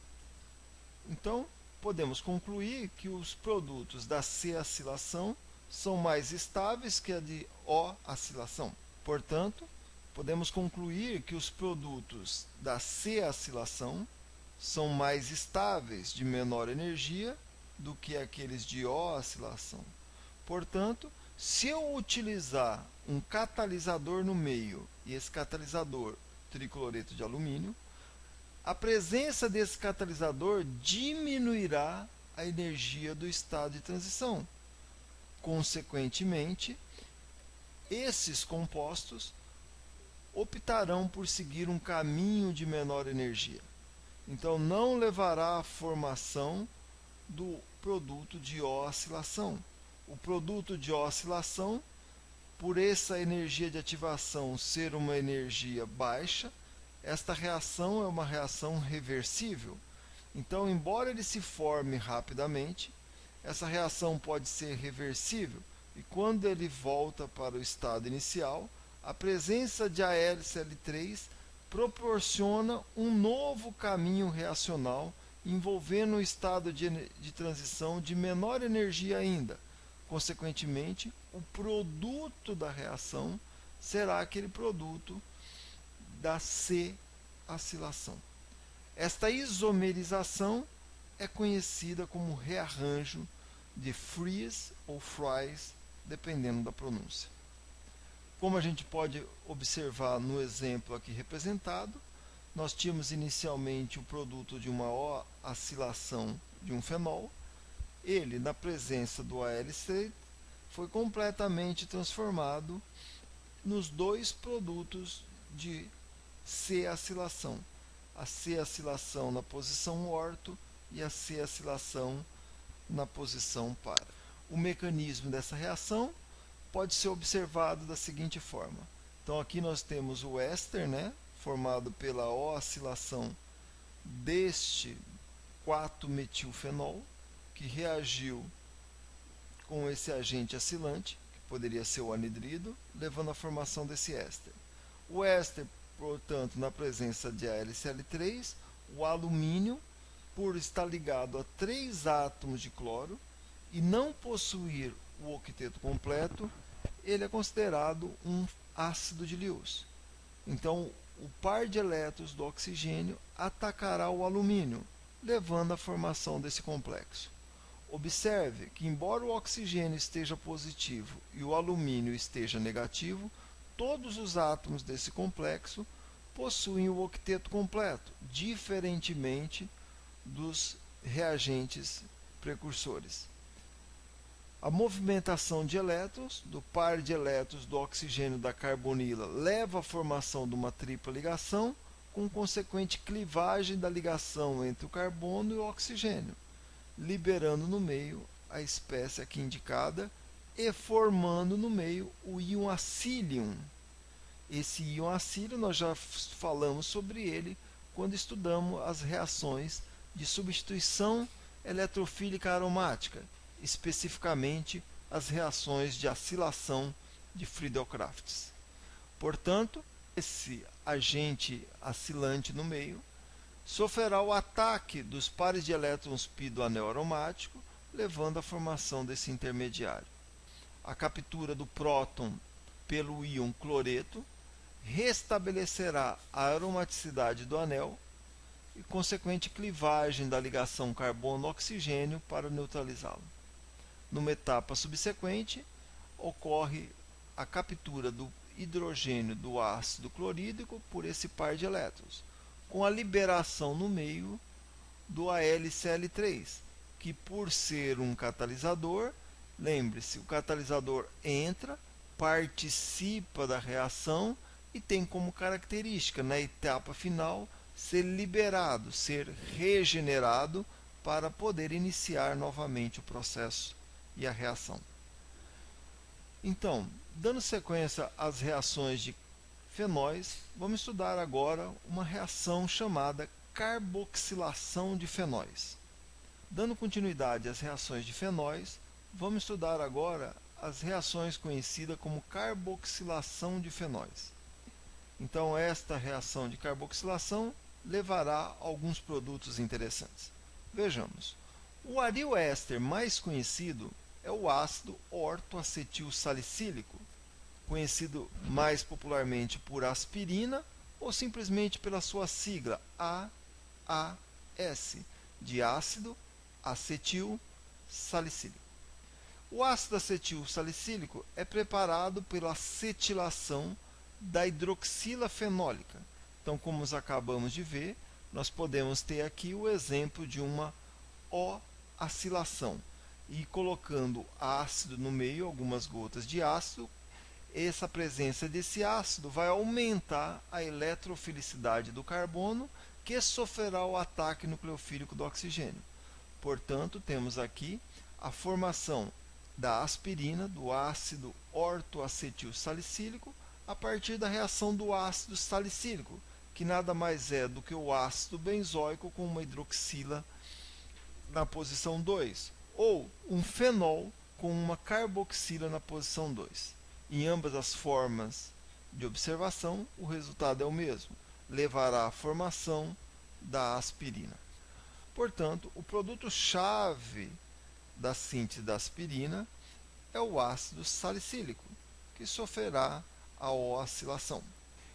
Então, podemos concluir que os produtos da C-acilação são mais estáveis que a de O-acilação. Portanto, podemos concluir que os produtos da C-acilação são mais estáveis, de menor energia, do que aqueles de oscilação. Portanto, se eu utilizar um catalisador no meio, e esse catalisador tricloreto de alumínio, a presença desse catalisador diminuirá a energia do estado de transição. Consequentemente, esses compostos optarão por seguir um caminho de menor energia. Então, não levará à formação do produto de oscilação. O produto de oscilação, por essa energia de ativação ser uma energia baixa, esta reação é uma reação reversível. Então, embora ele se forme rapidamente, essa reação pode ser reversível e quando ele volta para o estado inicial, a presença de AlCl3 proporciona um novo caminho reacional envolvendo um estado de transição de menor energia ainda. Consequentemente, o produto da reação será aquele produto da C-acilação. Esta isomerização é conhecida como rearranjo de Fries ou Fries, dependendo da pronúncia. Como a gente pode observar no exemplo aqui representado, nós tínhamos inicialmente o produto de uma O-acilação de um fenol. Ele, na presença do AlC, foi completamente transformado nos dois produtos de C-acilação. A C-acilação na posição orto e a C-acilação na posição para. O mecanismo dessa reação pode ser observado da seguinte forma. Então aqui nós temos o éster, formado pela O-acilação deste 4-metilfenol, que reagiu com esse agente acilante, que poderia ser o anidrido, levando à formação desse éster. O éster, portanto, na presença de AlCl3, o alumínio, por estar ligado a 3 átomos de cloro e não possuir o octeto completo, ele é considerado um ácido de Lewis. Então, o par de elétrons do oxigênio atacará o alumínio, levando à formação desse complexo. Observe que, embora o oxigênio esteja positivo e o alumínio esteja negativo, todos os átomos desse complexo possuem o octeto completo, diferentemente dos reagentes precursores. A movimentação de elétrons do par de elétrons do oxigênio da carbonila leva à formação de uma tripla ligação, com consequente clivagem da ligação entre o carbono e o oxigênio, liberando no meio a espécie aqui indicada e formando no meio o íon acílium. Esse íon acílio nós já falamos sobre ele quando estudamos as reações de substituição eletrofílica aromática, especificamente as reações de acilação de Friedel-Crafts. Portanto, esse agente acilante no meio sofrerá o ataque dos pares de elétrons π do anel aromático, levando à formação desse intermediário. A captura do próton pelo íon cloreto restabelecerá a aromaticidade do anel e consequente clivagem da ligação carbono-oxigênio para neutralizá-lo. Numa etapa subsequente, ocorre a captura do hidrogênio do ácido clorídrico por esse par de elétrons, com a liberação no meio do AlCl3, que por ser um catalisador, lembre-se, o catalisador entra, participa da reação e tem como característica, na etapa final, ser liberado, ser regenerado para poder iniciar novamente o processo e a reação. Então, dando sequência às reações de fenóis, vamos estudar agora uma reação chamada carboxilação de fenóis. Dando continuidade às reações de fenóis, vamos estudar agora as reações conhecidas como carboxilação de fenóis. Então, esta reação de carboxilação levará a alguns produtos interessantes. Vejamos. O aril éster mais conhecido é o ácido ortoacetilsalicílico, conhecido mais popularmente por aspirina ou simplesmente pela sua sigla AAS, de ácido acetil salicílico. O ácido acetil salicílico é preparado pela acetilação da hidroxila fenólica. Então, como acabamos de ver, nós podemos ter aqui o exemplo de uma O-acilação. E colocando ácido no meio, algumas gotas de ácido, essa presença desse ácido vai aumentar a eletrofilicidade do carbono, que sofrerá o ataque nucleofílico do oxigênio. Portanto, temos aqui a formação da aspirina, do ácido ortoacetil salicílico, a partir da reação do ácido salicílico, que nada mais é do que o ácido benzoico com uma hidroxila na posição 2, ou um fenol com uma carboxila na posição 2. Em ambas as formas de observação, o resultado é o mesmo, levará à formação da aspirina. Portanto, o produto-chave da síntese da aspirina é o ácido salicílico, que sofrerá a oscilação.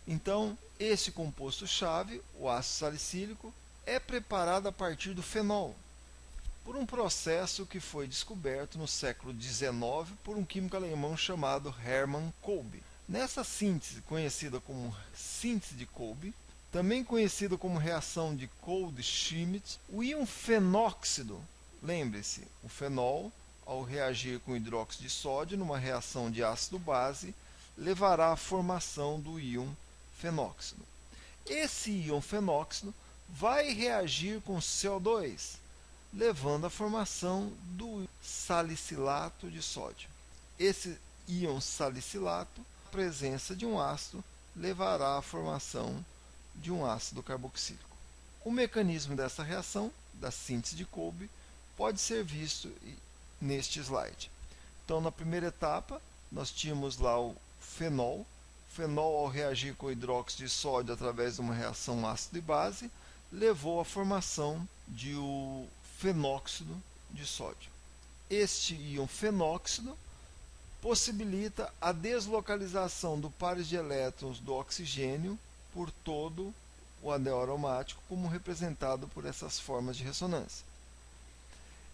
Então, esse composto-chave, o ácido salicílico, é preparado a partir do fenol, por um processo que foi descoberto no século XIX por um químico alemão chamado Hermann Kolbe. Nessa síntese, conhecida como síntese de Kolbe, também conhecida como reação de Kolbe-Schmitt, o íon fenóxido, lembre-se, o fenol, ao reagir com hidróxido de sódio numa reação de ácido-base, levará à formação do íon fenóxido. Esse íon fenóxido vai reagir com CO2, levando à formação do salicilato de sódio. Esse íon salicilato, a presença de um ácido, levará à formação de um ácido carboxílico. O mecanismo dessa reação, da síntese de Kolbe, pode ser visto neste slide. Então, na primeira etapa, nós tínhamos lá o fenol. O fenol, ao reagir com hidróxido de sódio através de uma reação ácido e base, levou à formação de o fenóxido de sódio. Este íon fenóxido possibilita a deslocalização do pares de elétrons do oxigênio por todo o anel aromático, como representado por essas formas de ressonância.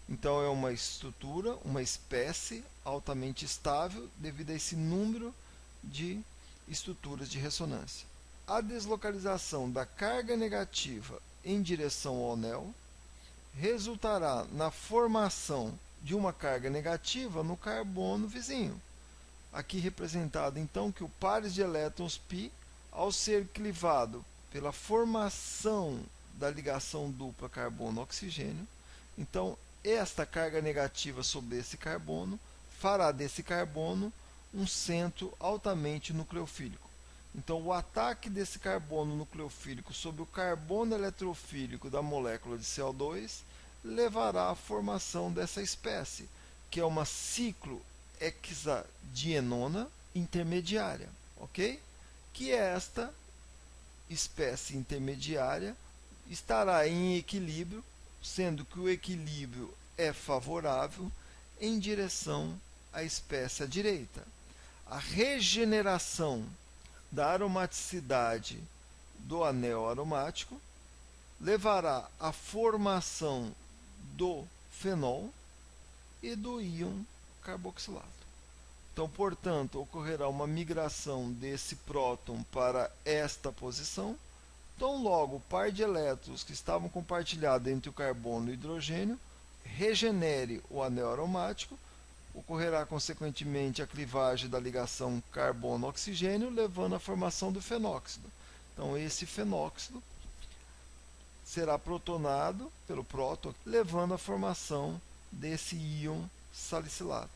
Então, é uma estrutura, uma espécie altamente estável devido a esse número de estruturas de ressonância. A deslocalização da carga negativa em direção ao anel resultará na formação de uma carga negativa no carbono vizinho. Aqui representado então que o pares de elétrons π, ao ser clivado pela formação da ligação dupla carbono-oxigênio, então esta carga negativa sobre esse carbono fará desse carbono um centro altamente nucleofílico. Então, o ataque desse carbono nucleofílico sobre o carbono eletrofílico da molécula de CO2 levará à formação dessa espécie, que é uma ciclohexadienona intermediária, ok? Que esta espécie intermediária estará em equilíbrio, sendo que o equilíbrio é favorável em direção à espécie à direita. A regeneração da aromaticidade do anel aromático levará à formação do fenol e do íon carboxilato. Então, portanto, ocorrerá uma migração desse próton para esta posição. Tão logo o par de elétrons que estavam compartilhados entre o carbono e o hidrogênio regenere o anel aromático, ocorrerá consequentemente a clivagem da ligação carbono-oxigênio, levando à formação do fenóxido. Então, esse fenóxido será protonado pelo próton, levando à formação desse íon salicilato,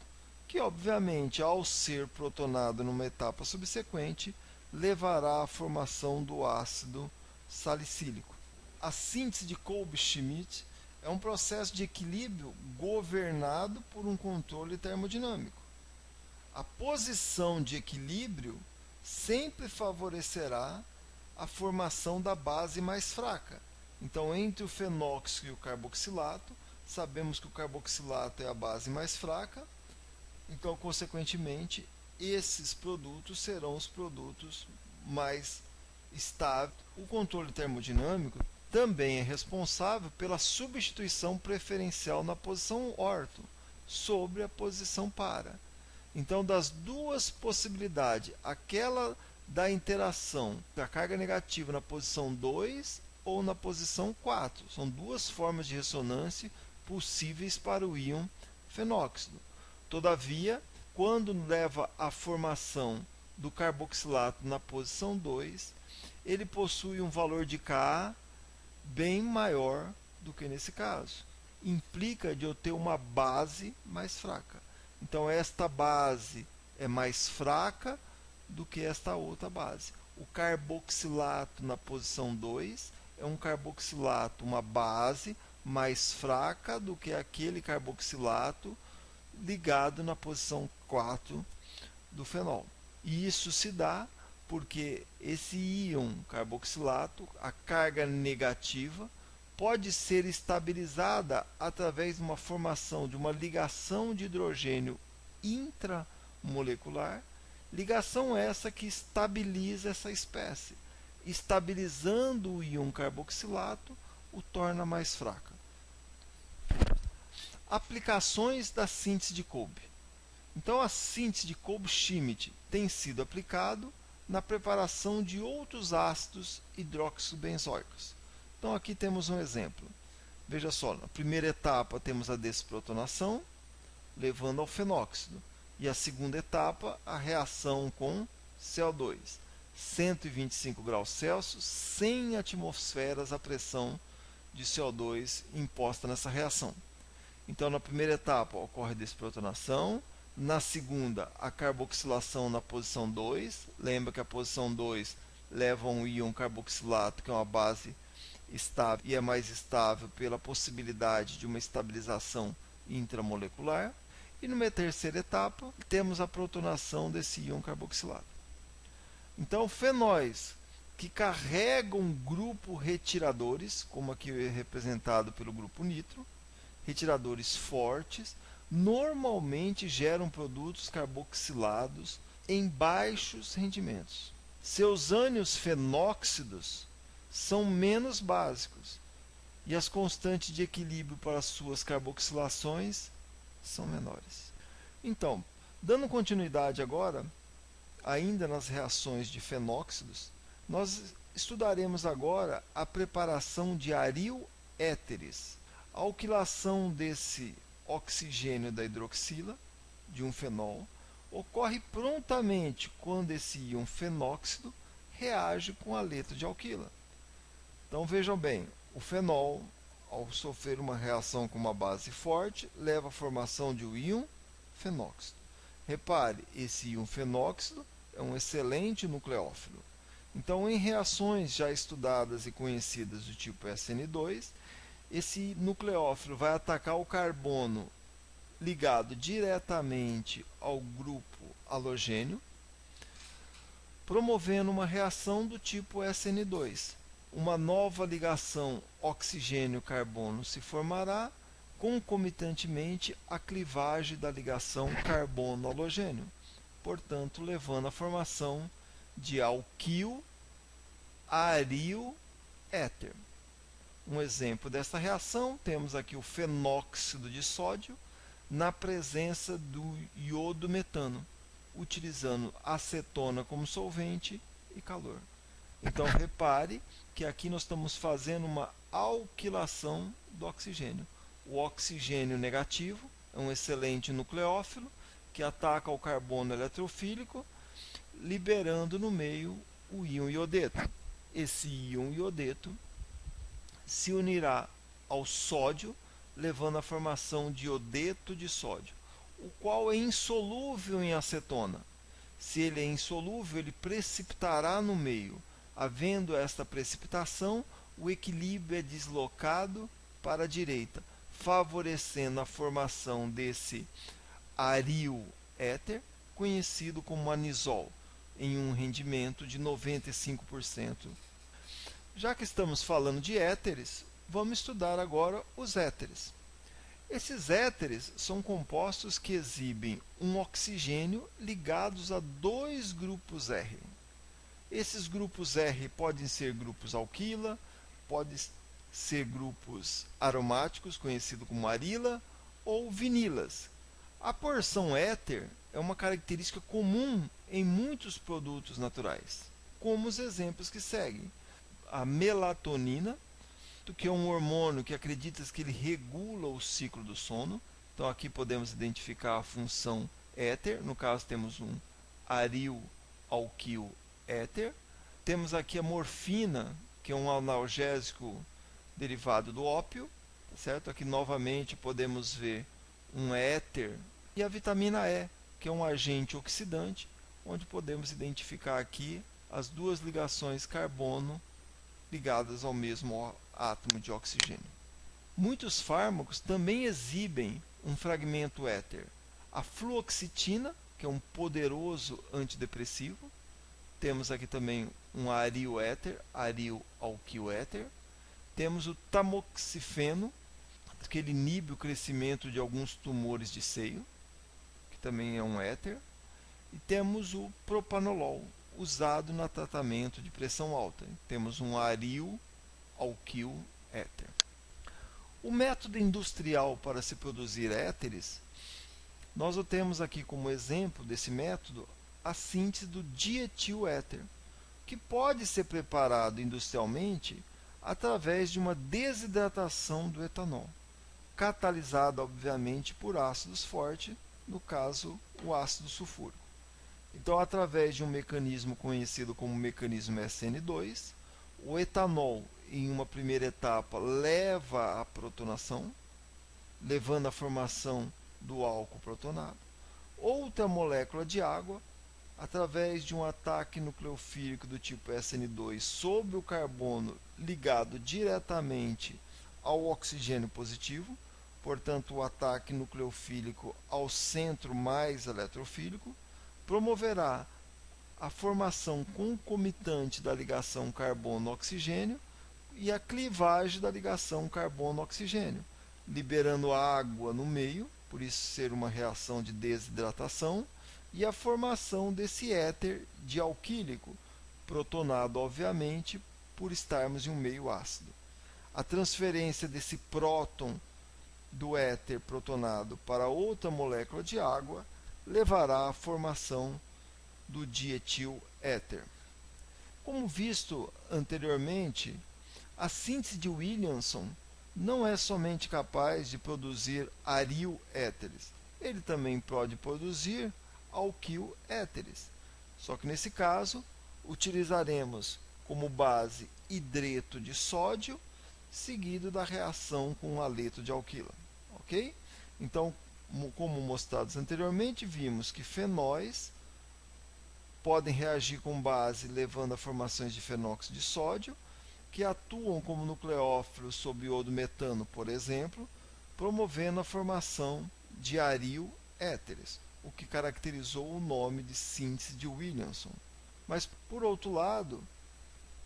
que obviamente, ao ser protonado numa etapa subsequente, levará à formação do ácido salicílico. A síntese de Kolbe-Schmitt é um processo de equilíbrio governado por um controle termodinâmico. A posição de equilíbrio sempre favorecerá a formação da base mais fraca. Então, entre o fenóxido e o carboxilato, sabemos que o carboxilato é a base mais fraca, então, consequentemente, esses produtos serão os produtos mais estáveis. O controle termodinâmico também é responsável pela substituição preferencial na posição orto sobre a posição para. Então, das duas possibilidades, aquela da interação da carga negativa na posição 2 ou na posição 4, são duas formas de ressonância possíveis para o íon fenóxido. Todavia, quando leva à formação do carboxilato na posição 2, ele possui um valor de Ka bem maior do que nesse caso. Implica de eu ter uma base mais fraca. Então, esta base é mais fraca do que esta outra base. O carboxilato na posição 2 é um carboxilato, uma base mais fraca do que aquele carboxilato ligado na posição 4 do fenol. E isso se dá porque esse íon carboxilato, a carga negativa, pode ser estabilizada através de uma formação de uma ligação de hidrogênio intramolecular, ligação essa que estabiliza essa espécie. Estabilizando o íon carboxilato, o torna mais fraca. Aplicações da síntese de Kolbe. Então, a síntese de Kolbe-Schmitt tem sido aplicado na preparação de outros ácidos hidroxibenzoicos. Então, aqui temos um exemplo. Veja só, na primeira etapa temos a desprotonação, levando ao fenóxido. E a segunda etapa, a reação com CO2. 125 graus Celsius, 100 atmosferas a pressão de CO2 imposta nessa reação. Então, na primeira etapa ocorre a desprotonação, na segunda, a carboxilação na posição 2. Lembra que a posição 2 leva a um íon carboxilato, que é uma base estável e é mais estável pela possibilidade de uma estabilização intramolecular. E numa terceira etapa, temos a protonação desse íon carboxilato. Então, fenóis que carregam grupo retiradores, como aqui é representado pelo grupo nitro, retiradores fortes, normalmente geram produtos carboxilados em baixos rendimentos. Seus ânions fenóxidos são menos básicos e as constantes de equilíbrio para suas carboxilações são menores. Então, dando continuidade agora, ainda nas reações de fenóxidos, nós estudaremos agora a preparação de aril éteres. A alquilação desse oxigênio da hidroxila, de um fenol, ocorre prontamente quando esse íon fenóxido reage com a letra de alquila. Então vejam bem, o fenol, ao sofrer uma reação com uma base forte, leva à formação de um íon fenóxido. Repare, esse íon fenóxido é um excelente nucleófilo. Então, em reações já estudadas e conhecidas do tipo SN2, esse nucleófilo vai atacar o carbono ligado diretamente ao grupo halogênio, promovendo uma reação do tipo SN2. Uma nova ligação oxigênio-carbono se formará, concomitantemente à clivagem da ligação carbono-halogênio, portanto, levando à formação de alquil aril éter. Um exemplo dessa reação, temos aqui o fenóxido de sódio na presença do iodo metano, utilizando acetona como solvente e calor. Então, repare que aqui nós estamos fazendo uma alquilação do oxigênio. O oxigênio negativo é um excelente nucleófilo que ataca o carbono eletrofílico, liberando no meio o íon iodeto. Esse íon iodeto se unirá ao sódio, levando à formação de iodeto de sódio, o qual é insolúvel em acetona. Se ele é insolúvel, ele precipitará no meio. Havendo esta precipitação, o equilíbrio é deslocado para a direita, favorecendo a formação desse aril éter, conhecido como anisol, em um rendimento de 95%. Já que estamos falando de éteres, vamos estudar agora os éteres. Esses éteres são compostos que exibem um oxigênio ligados a dois grupos R. Esses grupos R podem ser grupos alquila, podem ser grupos aromáticos, conhecidos como arila ou vinilas. A porção éter é uma característica comum em muitos produtos naturais, como os exemplos que seguem. A melatonina, que é um hormônio que acredita que ele regula o ciclo do sono. Então aqui podemos identificar a função éter, no caso temos um aril alquil éter. Temos aqui a morfina, que é um analgésico derivado do ópio, certo? Aqui novamente podemos ver um éter e a vitamina E, que é um agente oxidante, onde podemos identificar aqui as duas ligações carbono ligadas ao mesmo átomo de oxigênio. Muitos fármacos também exibem um fragmento éter. A fluoxetina, que é um poderoso antidepressivo. Temos aqui também um aril éter, aril alquil éter. Temos o tamoxifeno, que ele inibe o crescimento de alguns tumores de seio, que também é um éter. E temos o propanolol, usado no tratamento de pressão alta. Temos um aril alquil éter. O método industrial para se produzir éteres, nós o temos aqui como exemplo desse método a síntese do dietiléter, que pode ser preparado industrialmente através de uma desidratação do etanol, catalisada obviamente por ácidos fortes, no caso o ácido sulfúrico. Então, através de um mecanismo conhecido como mecanismo SN2, o etanol, em uma primeira etapa, leva à protonação, levando à formação do álcool protonado. Outra molécula de água, através de um ataque nucleofílico do tipo SN2 sobre o carbono ligado diretamente ao oxigênio positivo, portanto, o ataque nucleofílico ao centro mais eletrofílico, promoverá a formação concomitante da ligação carbono-oxigênio e a clivagem da ligação carbono-oxigênio, liberando água no meio, por isso ser uma reação de desidratação, e a formação desse éter dialquílico, protonado obviamente por estarmos em um meio ácido. A transferência desse próton do éter protonado para outra molécula de água levará à formação do dietil éter. Como visto anteriormente, a síntese de Williamson não é somente capaz de produzir aril éteres, ele também pode produzir alquil éteres. Só que nesse caso, utilizaremos como base hidreto de sódio, seguido da reação com o haleto de alquila. Ok? Então, como mostrados anteriormente, vimos que fenóis podem reagir com base levando a formações de fenóxido de sódio, que atuam como nucleófilos sob iodo metano, por exemplo, promovendo a formação de aril éteres, o que caracterizou o nome de síntese de Williamson. Mas, por outro lado,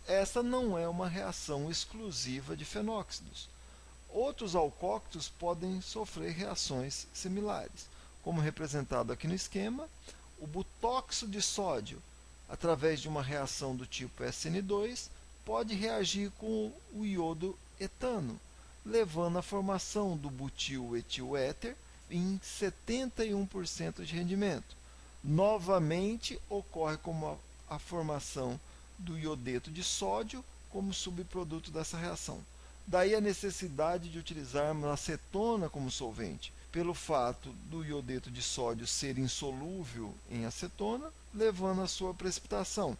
essa não é uma reação exclusiva de fenóxidos. Outros alcóxidos podem sofrer reações similares, como representado aqui no esquema, o butóxido de sódio, através de uma reação do tipo SN2, pode reagir com o iodo etano, levando à formação do butil-etil-éter em 71% de rendimento. Novamente, ocorre como a formação do iodeto de sódio como subproduto dessa reação. Daí a necessidade de utilizarmos a acetona como solvente, pelo fato do iodeto de sódio ser insolúvel em acetona, levando à sua precipitação.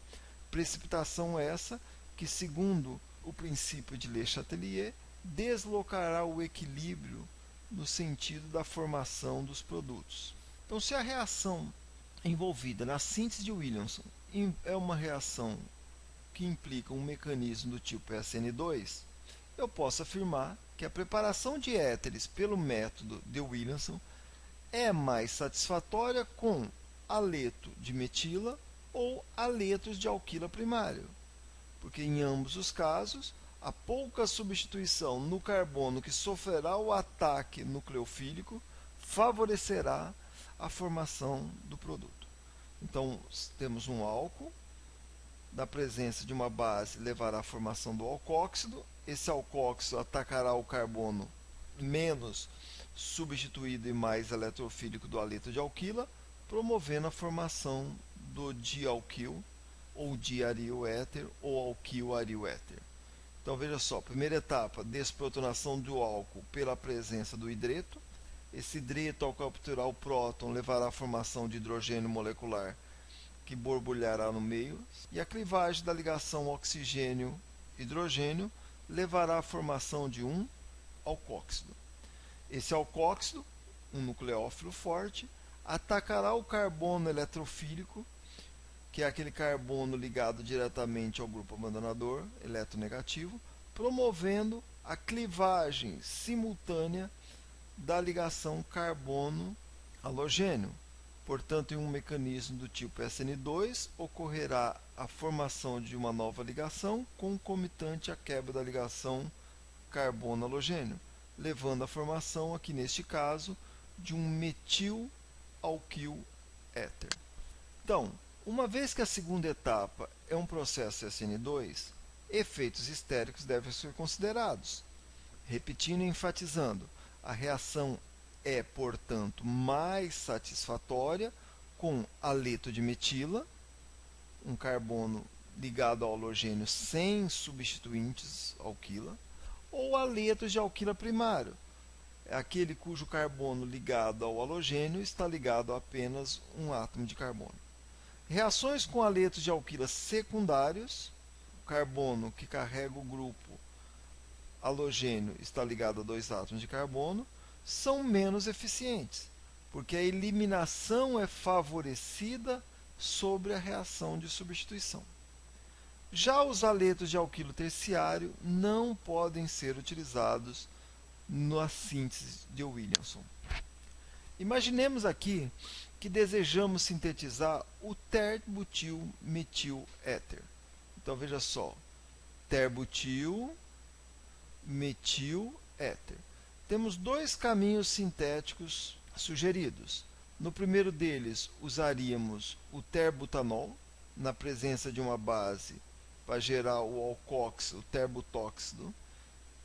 Precipitação essa que, segundo o princípio de Le Chatelier, deslocará o equilíbrio no sentido da formação dos produtos. Então, se a reação envolvida na síntese de Williamson é uma reação que implica um mecanismo do tipo SN2, eu posso afirmar que a preparação de éteres pelo método de Williamson é mais satisfatória com haleto de metila ou haletos de alquila primário, porque em ambos os casos a pouca substituição no carbono que sofrerá o ataque nucleofílico favorecerá a formação do produto. Então, temos um álcool da presença de uma base levará à formação do alcóxido. Esse alcóxido atacará o carbono menos substituído e mais eletrofílico do haleto de alquila, promovendo a formação do dialquil ou diaril éter ou alquil aril éter. Então veja só, primeira etapa, desprotonação do álcool pela presença do hidreto. Esse hidreto, ao capturar o próton, levará à formação de hidrogênio molecular que borbulhará no meio, e a clivagem da ligação oxigênio-hidrogênio levará à formação de um alcóxido. Esse alcóxido, um nucleófilo forte, atacará o carbono eletrofílico, que é aquele carbono ligado diretamente ao grupo abandonador, eletronegativo, promovendo a clivagem simultânea da ligação carbono-halogênio. Portanto, em um mecanismo do tipo SN2, ocorrerá a formação de uma nova ligação concomitante à quebra da ligação carbono-halogênio, levando à formação, aqui neste caso, de um metil-alquil éter. Então, uma vez que a segunda etapa é um processo SN2, efeitos estéricos devem ser considerados. Repetindo e enfatizando, a reação é, portanto, mais satisfatória com haleto de metila, um carbono ligado ao halogênio sem substituintes alquila, ou haleto de alquila primário, é aquele cujo carbono ligado ao halogênio está ligado a apenas um átomo de carbono. Reações com haletos de alquila secundários, o carbono que carrega o grupo halogênio está ligado a dois átomos de carbono, são menos eficientes, porque a eliminação é favorecida sobre a reação de substituição. Já os haletos de alquilo terciário não podem ser utilizados na síntese de Williamson. Imaginemos aqui que desejamos sintetizar o terbutil-metil-éter. Então veja só, terbutil-metil-éter. Temos dois caminhos sintéticos sugeridos. No primeiro deles, usaríamos o terbutanol, na presença de uma base, para gerar o alcóxido, o terbutóxido,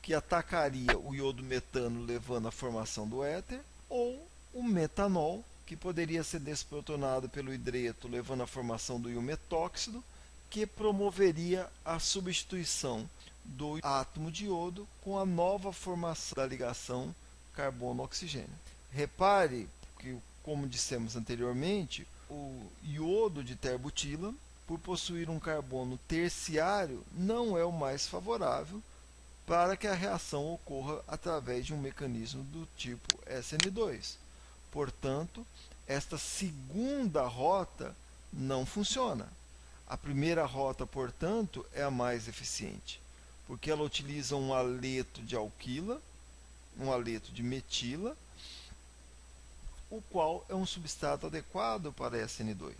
que atacaria o iodo metano, levando à formação do éter, ou o metanol, que poderia ser desprotonado pelo hidreto, levando à formação do iometóxido, que promoveria a substituição do átomo de iodo com a nova formação da ligação carbono-oxigênio. Repare que, como dissemos anteriormente, o iodo de terbutila, por possuir um carbono terciário, não é o mais favorável para que a reação ocorra através de um mecanismo do tipo SN2. Portanto, esta segunda rota não funciona. A primeira rota, portanto, é a mais eficiente, porque ela utiliza um haleto de alquila, um haleto de metila, o qual é um substrato adequado para SN2.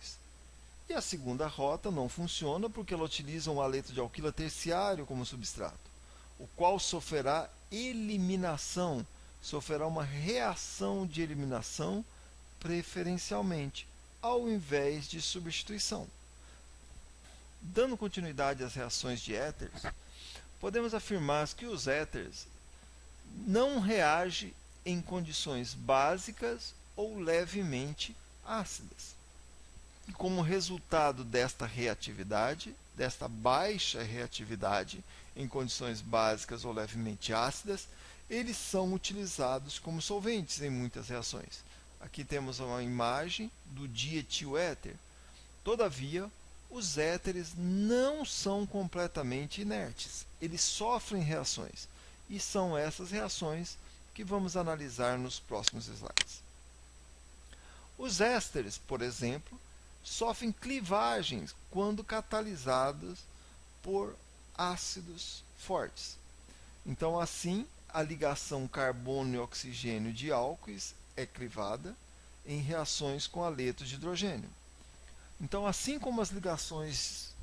E a segunda rota não funciona porque ela utiliza um haleto de alquila terciário como substrato, o qual sofrerá eliminação, sofrerá uma reação de eliminação preferencialmente, ao invés de substituição. Dando continuidade às reações de éteres, podemos afirmar que os éteres não reagem em condições básicas ou levemente ácidas. E como resultado desta reatividade, desta baixa reatividade em condições básicas ou levemente ácidas, eles são utilizados como solventes em muitas reações. Aqui temos uma imagem do dietiléter. Todavia, os éteres não são completamente inertes. Eles sofrem reações. E são essas reações que vamos analisar nos próximos slides. Os ésteres, por exemplo, sofrem clivagens quando catalisados por ácidos fortes. Então, assim, a ligação carbono e oxigênio de álcoois é clivada em reações com haletos de hidrogênio. Então, assim como as ligações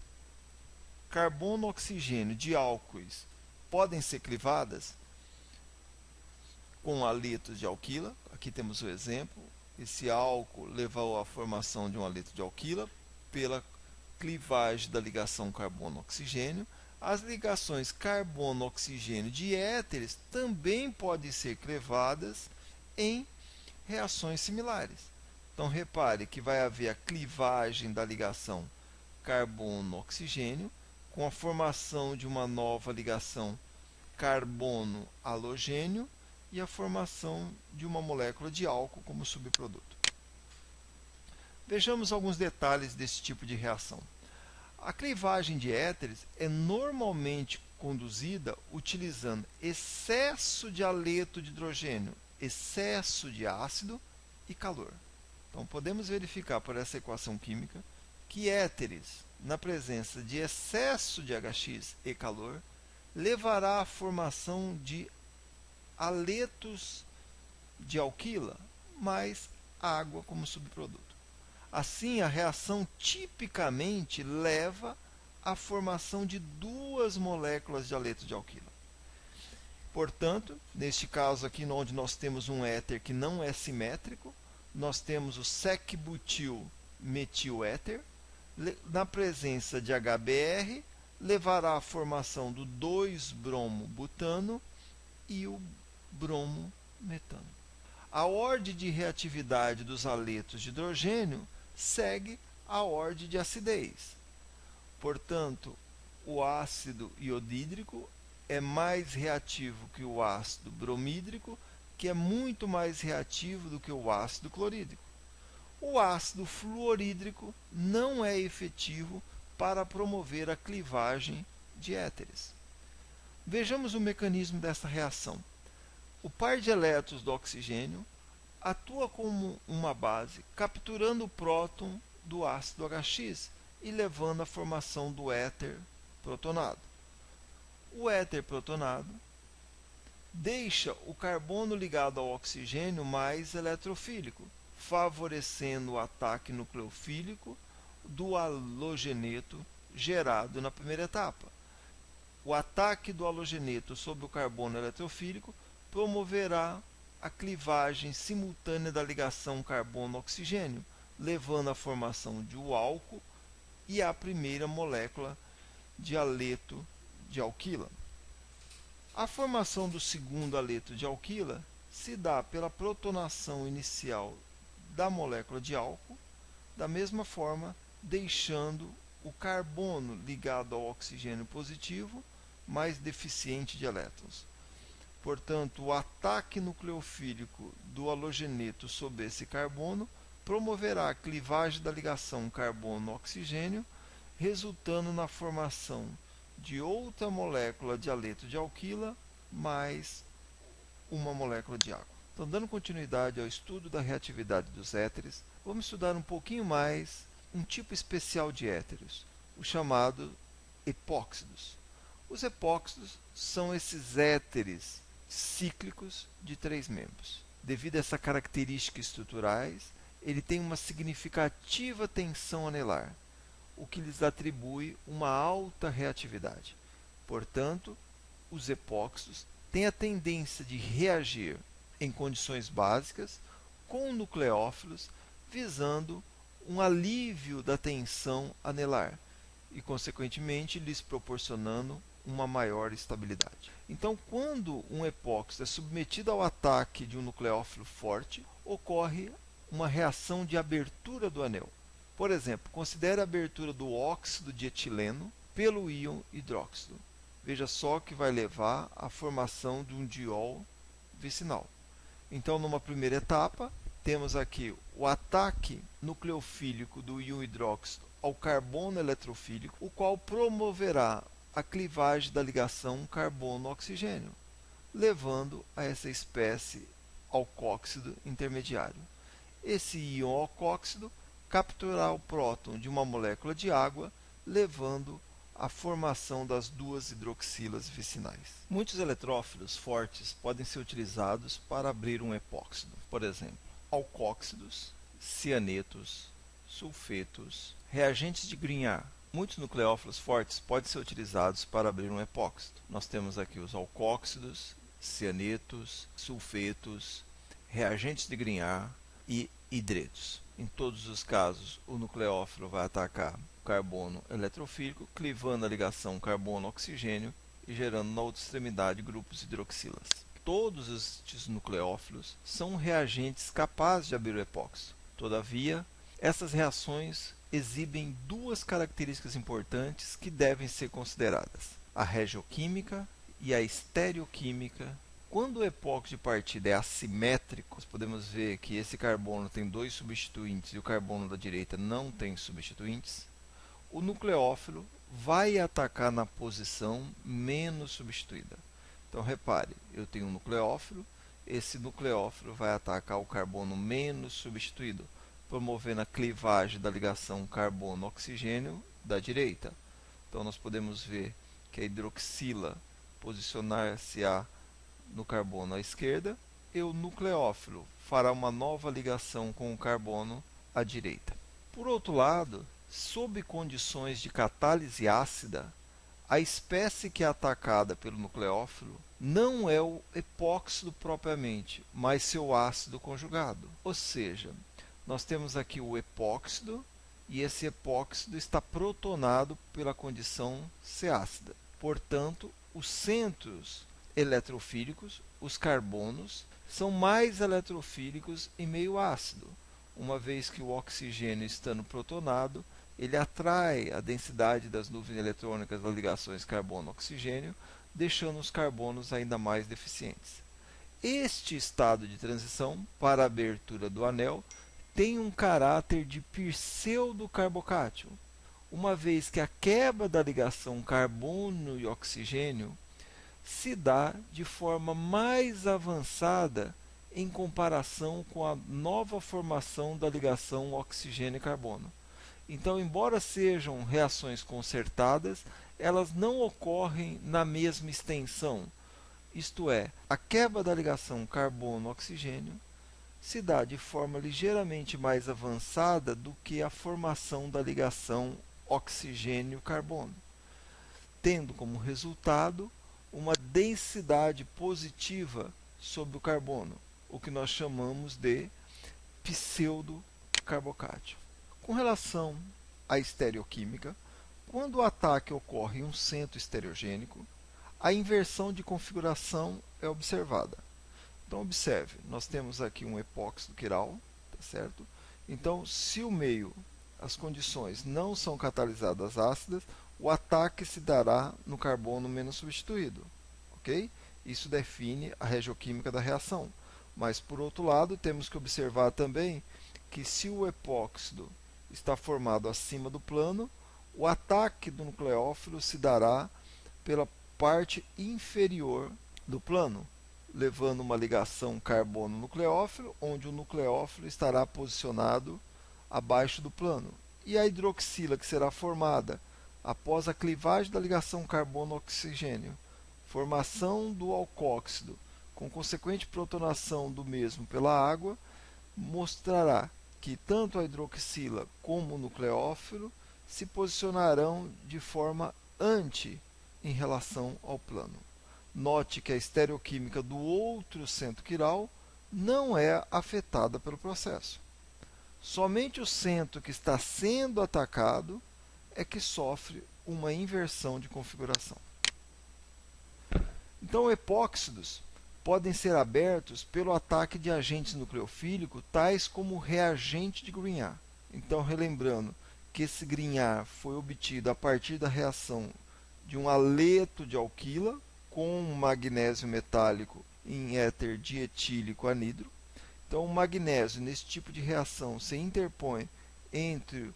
carbono-oxigênio de álcoois podem ser clivadas com haletos de alquila, aqui temos o exemplo, esse álcool levou à formação de um haleto de alquila pela clivagem da ligação carbono-oxigênio, as ligações carbono-oxigênio de éteres também podem ser clivadas em reações similares. Então, repare que vai haver a clivagem da ligação carbono-oxigênio com a formação de uma nova ligação carbono-halogênio e a formação de uma molécula de álcool como subproduto. Vejamos alguns detalhes desse tipo de reação. A clivagem de éteres é normalmente conduzida utilizando excesso de haleto de hidrogênio, excesso de ácido e calor. Então, podemos verificar por essa equação química que éteres, na presença de excesso de HX e calor, levará à formação de haletos de alquila mais água como subproduto. Assim, a reação tipicamente leva à formação de duas moléculas de haleto de alquila. Portanto, neste caso aqui, onde nós temos um éter que não é simétrico, nós temos o sec-butil-metil-éter. Na presença de HBr, levará à formação do 2-bromo-butano e o bromo-metano. A ordem de reatividade dos haletos de hidrogênio segue a ordem de acidez. Portanto, o ácido iodídrico é mais reativo que o ácido bromídrico, que é muito mais reativo do que o ácido clorídrico. O ácido fluorídrico não é efetivo para promover a clivagem de éteres. Vejamos o mecanismo dessa reação. O par de elétrons do oxigênio atua como uma base, capturando o próton do ácido HX e levando à formação do éter protonado. O éter protonado deixa o carbono ligado ao oxigênio mais eletrofílico, favorecendo o ataque nucleofílico do halogeneto gerado na primeira etapa. O ataque do halogeneto sobre o carbono eletrofílico promoverá a clivagem simultânea da ligação carbono-oxigênio, levando à formação de um álcool e à primeira molécula de haleto de alquila. A formação do segundo haleto de alquila se dá pela protonação inicial da molécula de álcool, da mesma forma, deixando o carbono ligado ao oxigênio positivo mais deficiente de elétrons. Portanto, o ataque nucleofílico do halogeneto sobre esse carbono promoverá a clivagem da ligação carbono-oxigênio, resultando na formação de outra molécula de haleto de alquila mais uma molécula de água. Então, dando continuidade ao estudo da reatividade dos éteres, vamos estudar um pouquinho mais um tipo especial de éteres, o chamado epóxidos. Os epóxidos são esses éteres cíclicos de 3 membros. Devido a essa característica estruturais, ele tem uma significativa tensão anelar, o que lhes atribui uma alta reatividade. Portanto, os epóxidos têm a tendência de reagir em condições básicas com nucleófilos, visando um alívio da tensão anelar e, consequentemente, lhes proporcionando uma maior estabilidade. Então, quando um epóxido é submetido ao ataque de um nucleófilo forte, ocorre uma reação de abertura do anel. Por exemplo, considere a abertura do óxido de etileno pelo íon hidróxido. Veja só que vai levar à formação de um diol vicinal. Então, numa primeira etapa, temos aqui o ataque nucleofílico do íon hidróxido ao carbono eletrofílico, o qual promoverá a clivagem da ligação carbono-oxigênio, levando a essa espécie alcóxido intermediário. Esse íon alcóxido capturará o próton de uma molécula de água, levando à formação das duas hidroxilas vicinais. Muitos eletrófilos fortes podem ser utilizados para abrir um epóxido. Por exemplo, alcóxidos, cianetos, sulfetos, reagentes de Grignard. Muitos nucleófilos fortes podem ser utilizados para abrir um epóxido. Nós temos aqui os alcóxidos, cianetos, sulfetos, reagentes de Grignard e hidretos. Em todos os casos, o nucleófilo vai atacar o carbono eletrofílico, clivando a ligação carbono-oxigênio e gerando na outra extremidade grupos hidroxilas. Todos estes nucleófilos são reagentes capazes de abrir o epóxido. Todavia, essas reações exibem duas características importantes que devem ser consideradas: a regioquímica e a estereoquímica. Quando o epóxido de partida é assimétrico, nós podemos ver que esse carbono tem dois substituintes e o carbono da direita não tem substituintes. O nucleófilo vai atacar na posição menos substituída. Então repare, eu tenho um nucleófilo, esse nucleófilo vai atacar o carbono menos substituído, promovendo a clivagem da ligação carbono-oxigênio da direita. Então nós podemos ver que a hidroxila posicionar-se-á no carbono à esquerda e o nucleófilo fará uma nova ligação com o carbono à direita. Por outro lado, sob condições de catálise ácida, a espécie que é atacada pelo nucleófilo não é o epóxido propriamente, mas seu ácido conjugado. Ou seja, nós temos aqui o epóxido e esse epóxido está protonado pela condição C ácida. Portanto, os centros eletrofílicos, os carbonos, são mais eletrofílicos em meio ácido, uma vez que o oxigênio estando protonado, ele atrai a densidade das nuvens eletrônicas das ligações carbono-oxigênio, deixando os carbonos ainda mais deficientes. Este estado de transição para a abertura do anel tem um caráter de pseudo-carbocátion, uma vez que a quebra da ligação carbono e oxigênio se dá de forma mais avançada em comparação com a nova formação da ligação oxigênio e carbono. Então, embora sejam reações concertadas, elas não ocorrem na mesma extensão. Isto é, a quebra da ligação carbono-oxigênio se dá de forma ligeiramente mais avançada do que a formação da ligação oxigênio-carbono, tendo como resultado uma densidade positiva sobre o carbono, o que nós chamamos de pseudo-carbocátion. Com relação à estereoquímica, quando o ataque ocorre em um centro estereogênico, a inversão de configuração é observada. Então, observe, nós temos aqui um epóxido quiral, tá certo? Então, se o meio, as condições não são catalisadas ácidas, o ataque se dará no carbono menos substituído, ok? Isso define a regioquímica da reação. Mas, por outro lado, temos que observar também que se o epóxido está formado acima do plano, o ataque do nucleófilo se dará pela parte inferior do plano, levando uma ligação carbono-nucleófilo, onde o nucleófilo estará posicionado abaixo do plano. E a hidroxila que será formada após a clivagem da ligação carbono-oxigênio, formação do alcóxido, com consequente protonação do mesmo pela água, mostrará que tanto a hidroxila como o nucleófilo se posicionarão de forma anti em relação ao plano. Note que a estereoquímica do outro centro quiral não é afetada pelo processo. Somente o centro que está sendo atacado é que sofre uma inversão de configuração. Então, epóxidos podem ser abertos pelo ataque de agentes nucleofílicos, tais como o reagente de Grignard. Então, relembrando que esse Grignard foi obtido a partir da reação de um haleto de alquila com um magnésio metálico em éter dietílico anidro. Então, o magnésio, nesse tipo de reação, se interpõe entre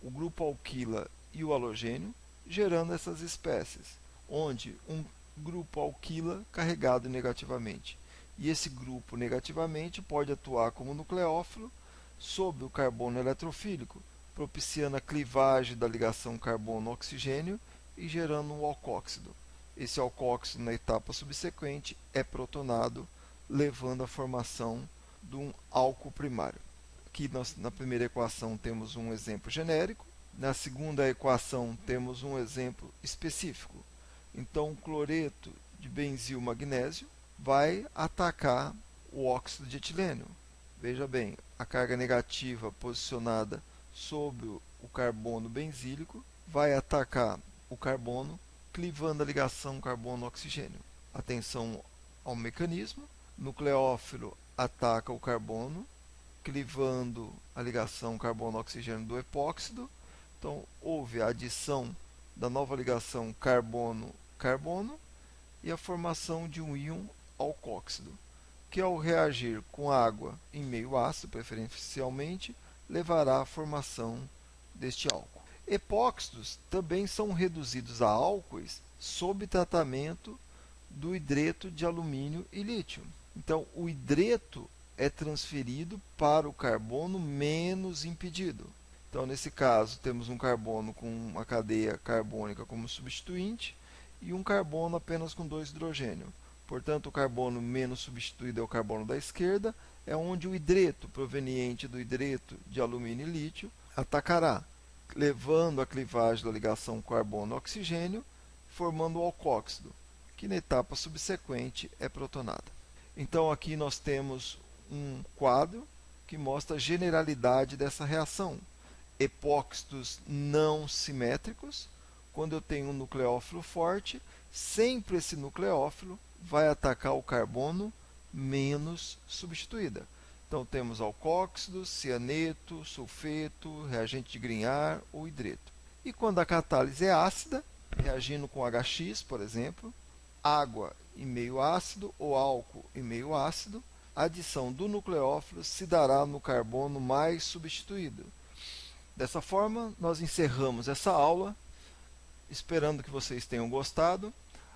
o grupo alquila e o halogênio, gerando essas espécies, onde um grupo alquila carregado negativamente. E esse grupo negativamente pode atuar como nucleófilo sobre o carbono eletrofílico, propiciando a clivagem da ligação carbono-oxigênio e gerando um alcóxido. Esse alcóxido, na etapa subsequente, é protonado, levando à formação de um álcool primário. Aqui na primeira equação temos um exemplo genérico, na segunda equação temos um exemplo específico. Então, o cloreto de benzil magnésio vai atacar o óxido de etilênio. Veja bem, a carga negativa posicionada sobre o carbono benzílico vai atacar o carbono, clivando a ligação carbono-oxigênio. Atenção ao mecanismo: nucleófilo ataca o carbono, clivando a ligação carbono-oxigênio do epóxido. Então, houve a adição da nova ligação carbono-carbono e a formação de um íon alcóxido, que ao reagir com água em meio ácido, preferencialmente, levará à formação deste álcool. Epóxidos também são reduzidos a álcoois sob tratamento do hidreto de alumínio e lítio. Então, o hidreto é transferido para o carbono menos impedido. Então, nesse caso, temos um carbono com uma cadeia carbônica como substituinte e um carbono apenas com 2 hidrogênios. Portanto, o carbono menos substituído é o carbono da esquerda, é onde o hidreto proveniente do hidreto de alumínio e lítio atacará, levando a clivagem da ligação carbono-oxigênio, formando o alcóxido, que na etapa subsequente é protonada. Então, aqui nós temos um quadro que mostra a generalidade dessa reação. Epóxidos não simétricos. Quando eu tenho um nucleófilo forte, sempre esse nucleófilo vai atacar o carbono menos substituída. Então, temos alcóxido, cianeto, sulfeto, reagente de Grignard ou hidreto. E quando a catálise é ácida, reagindo com HX, por exemplo, água em meio ácido ou álcool em meio ácido, a adição do nucleófilo se dará no carbono mais substituído. Dessa forma, nós encerramos essa aula, esperando que vocês tenham gostado.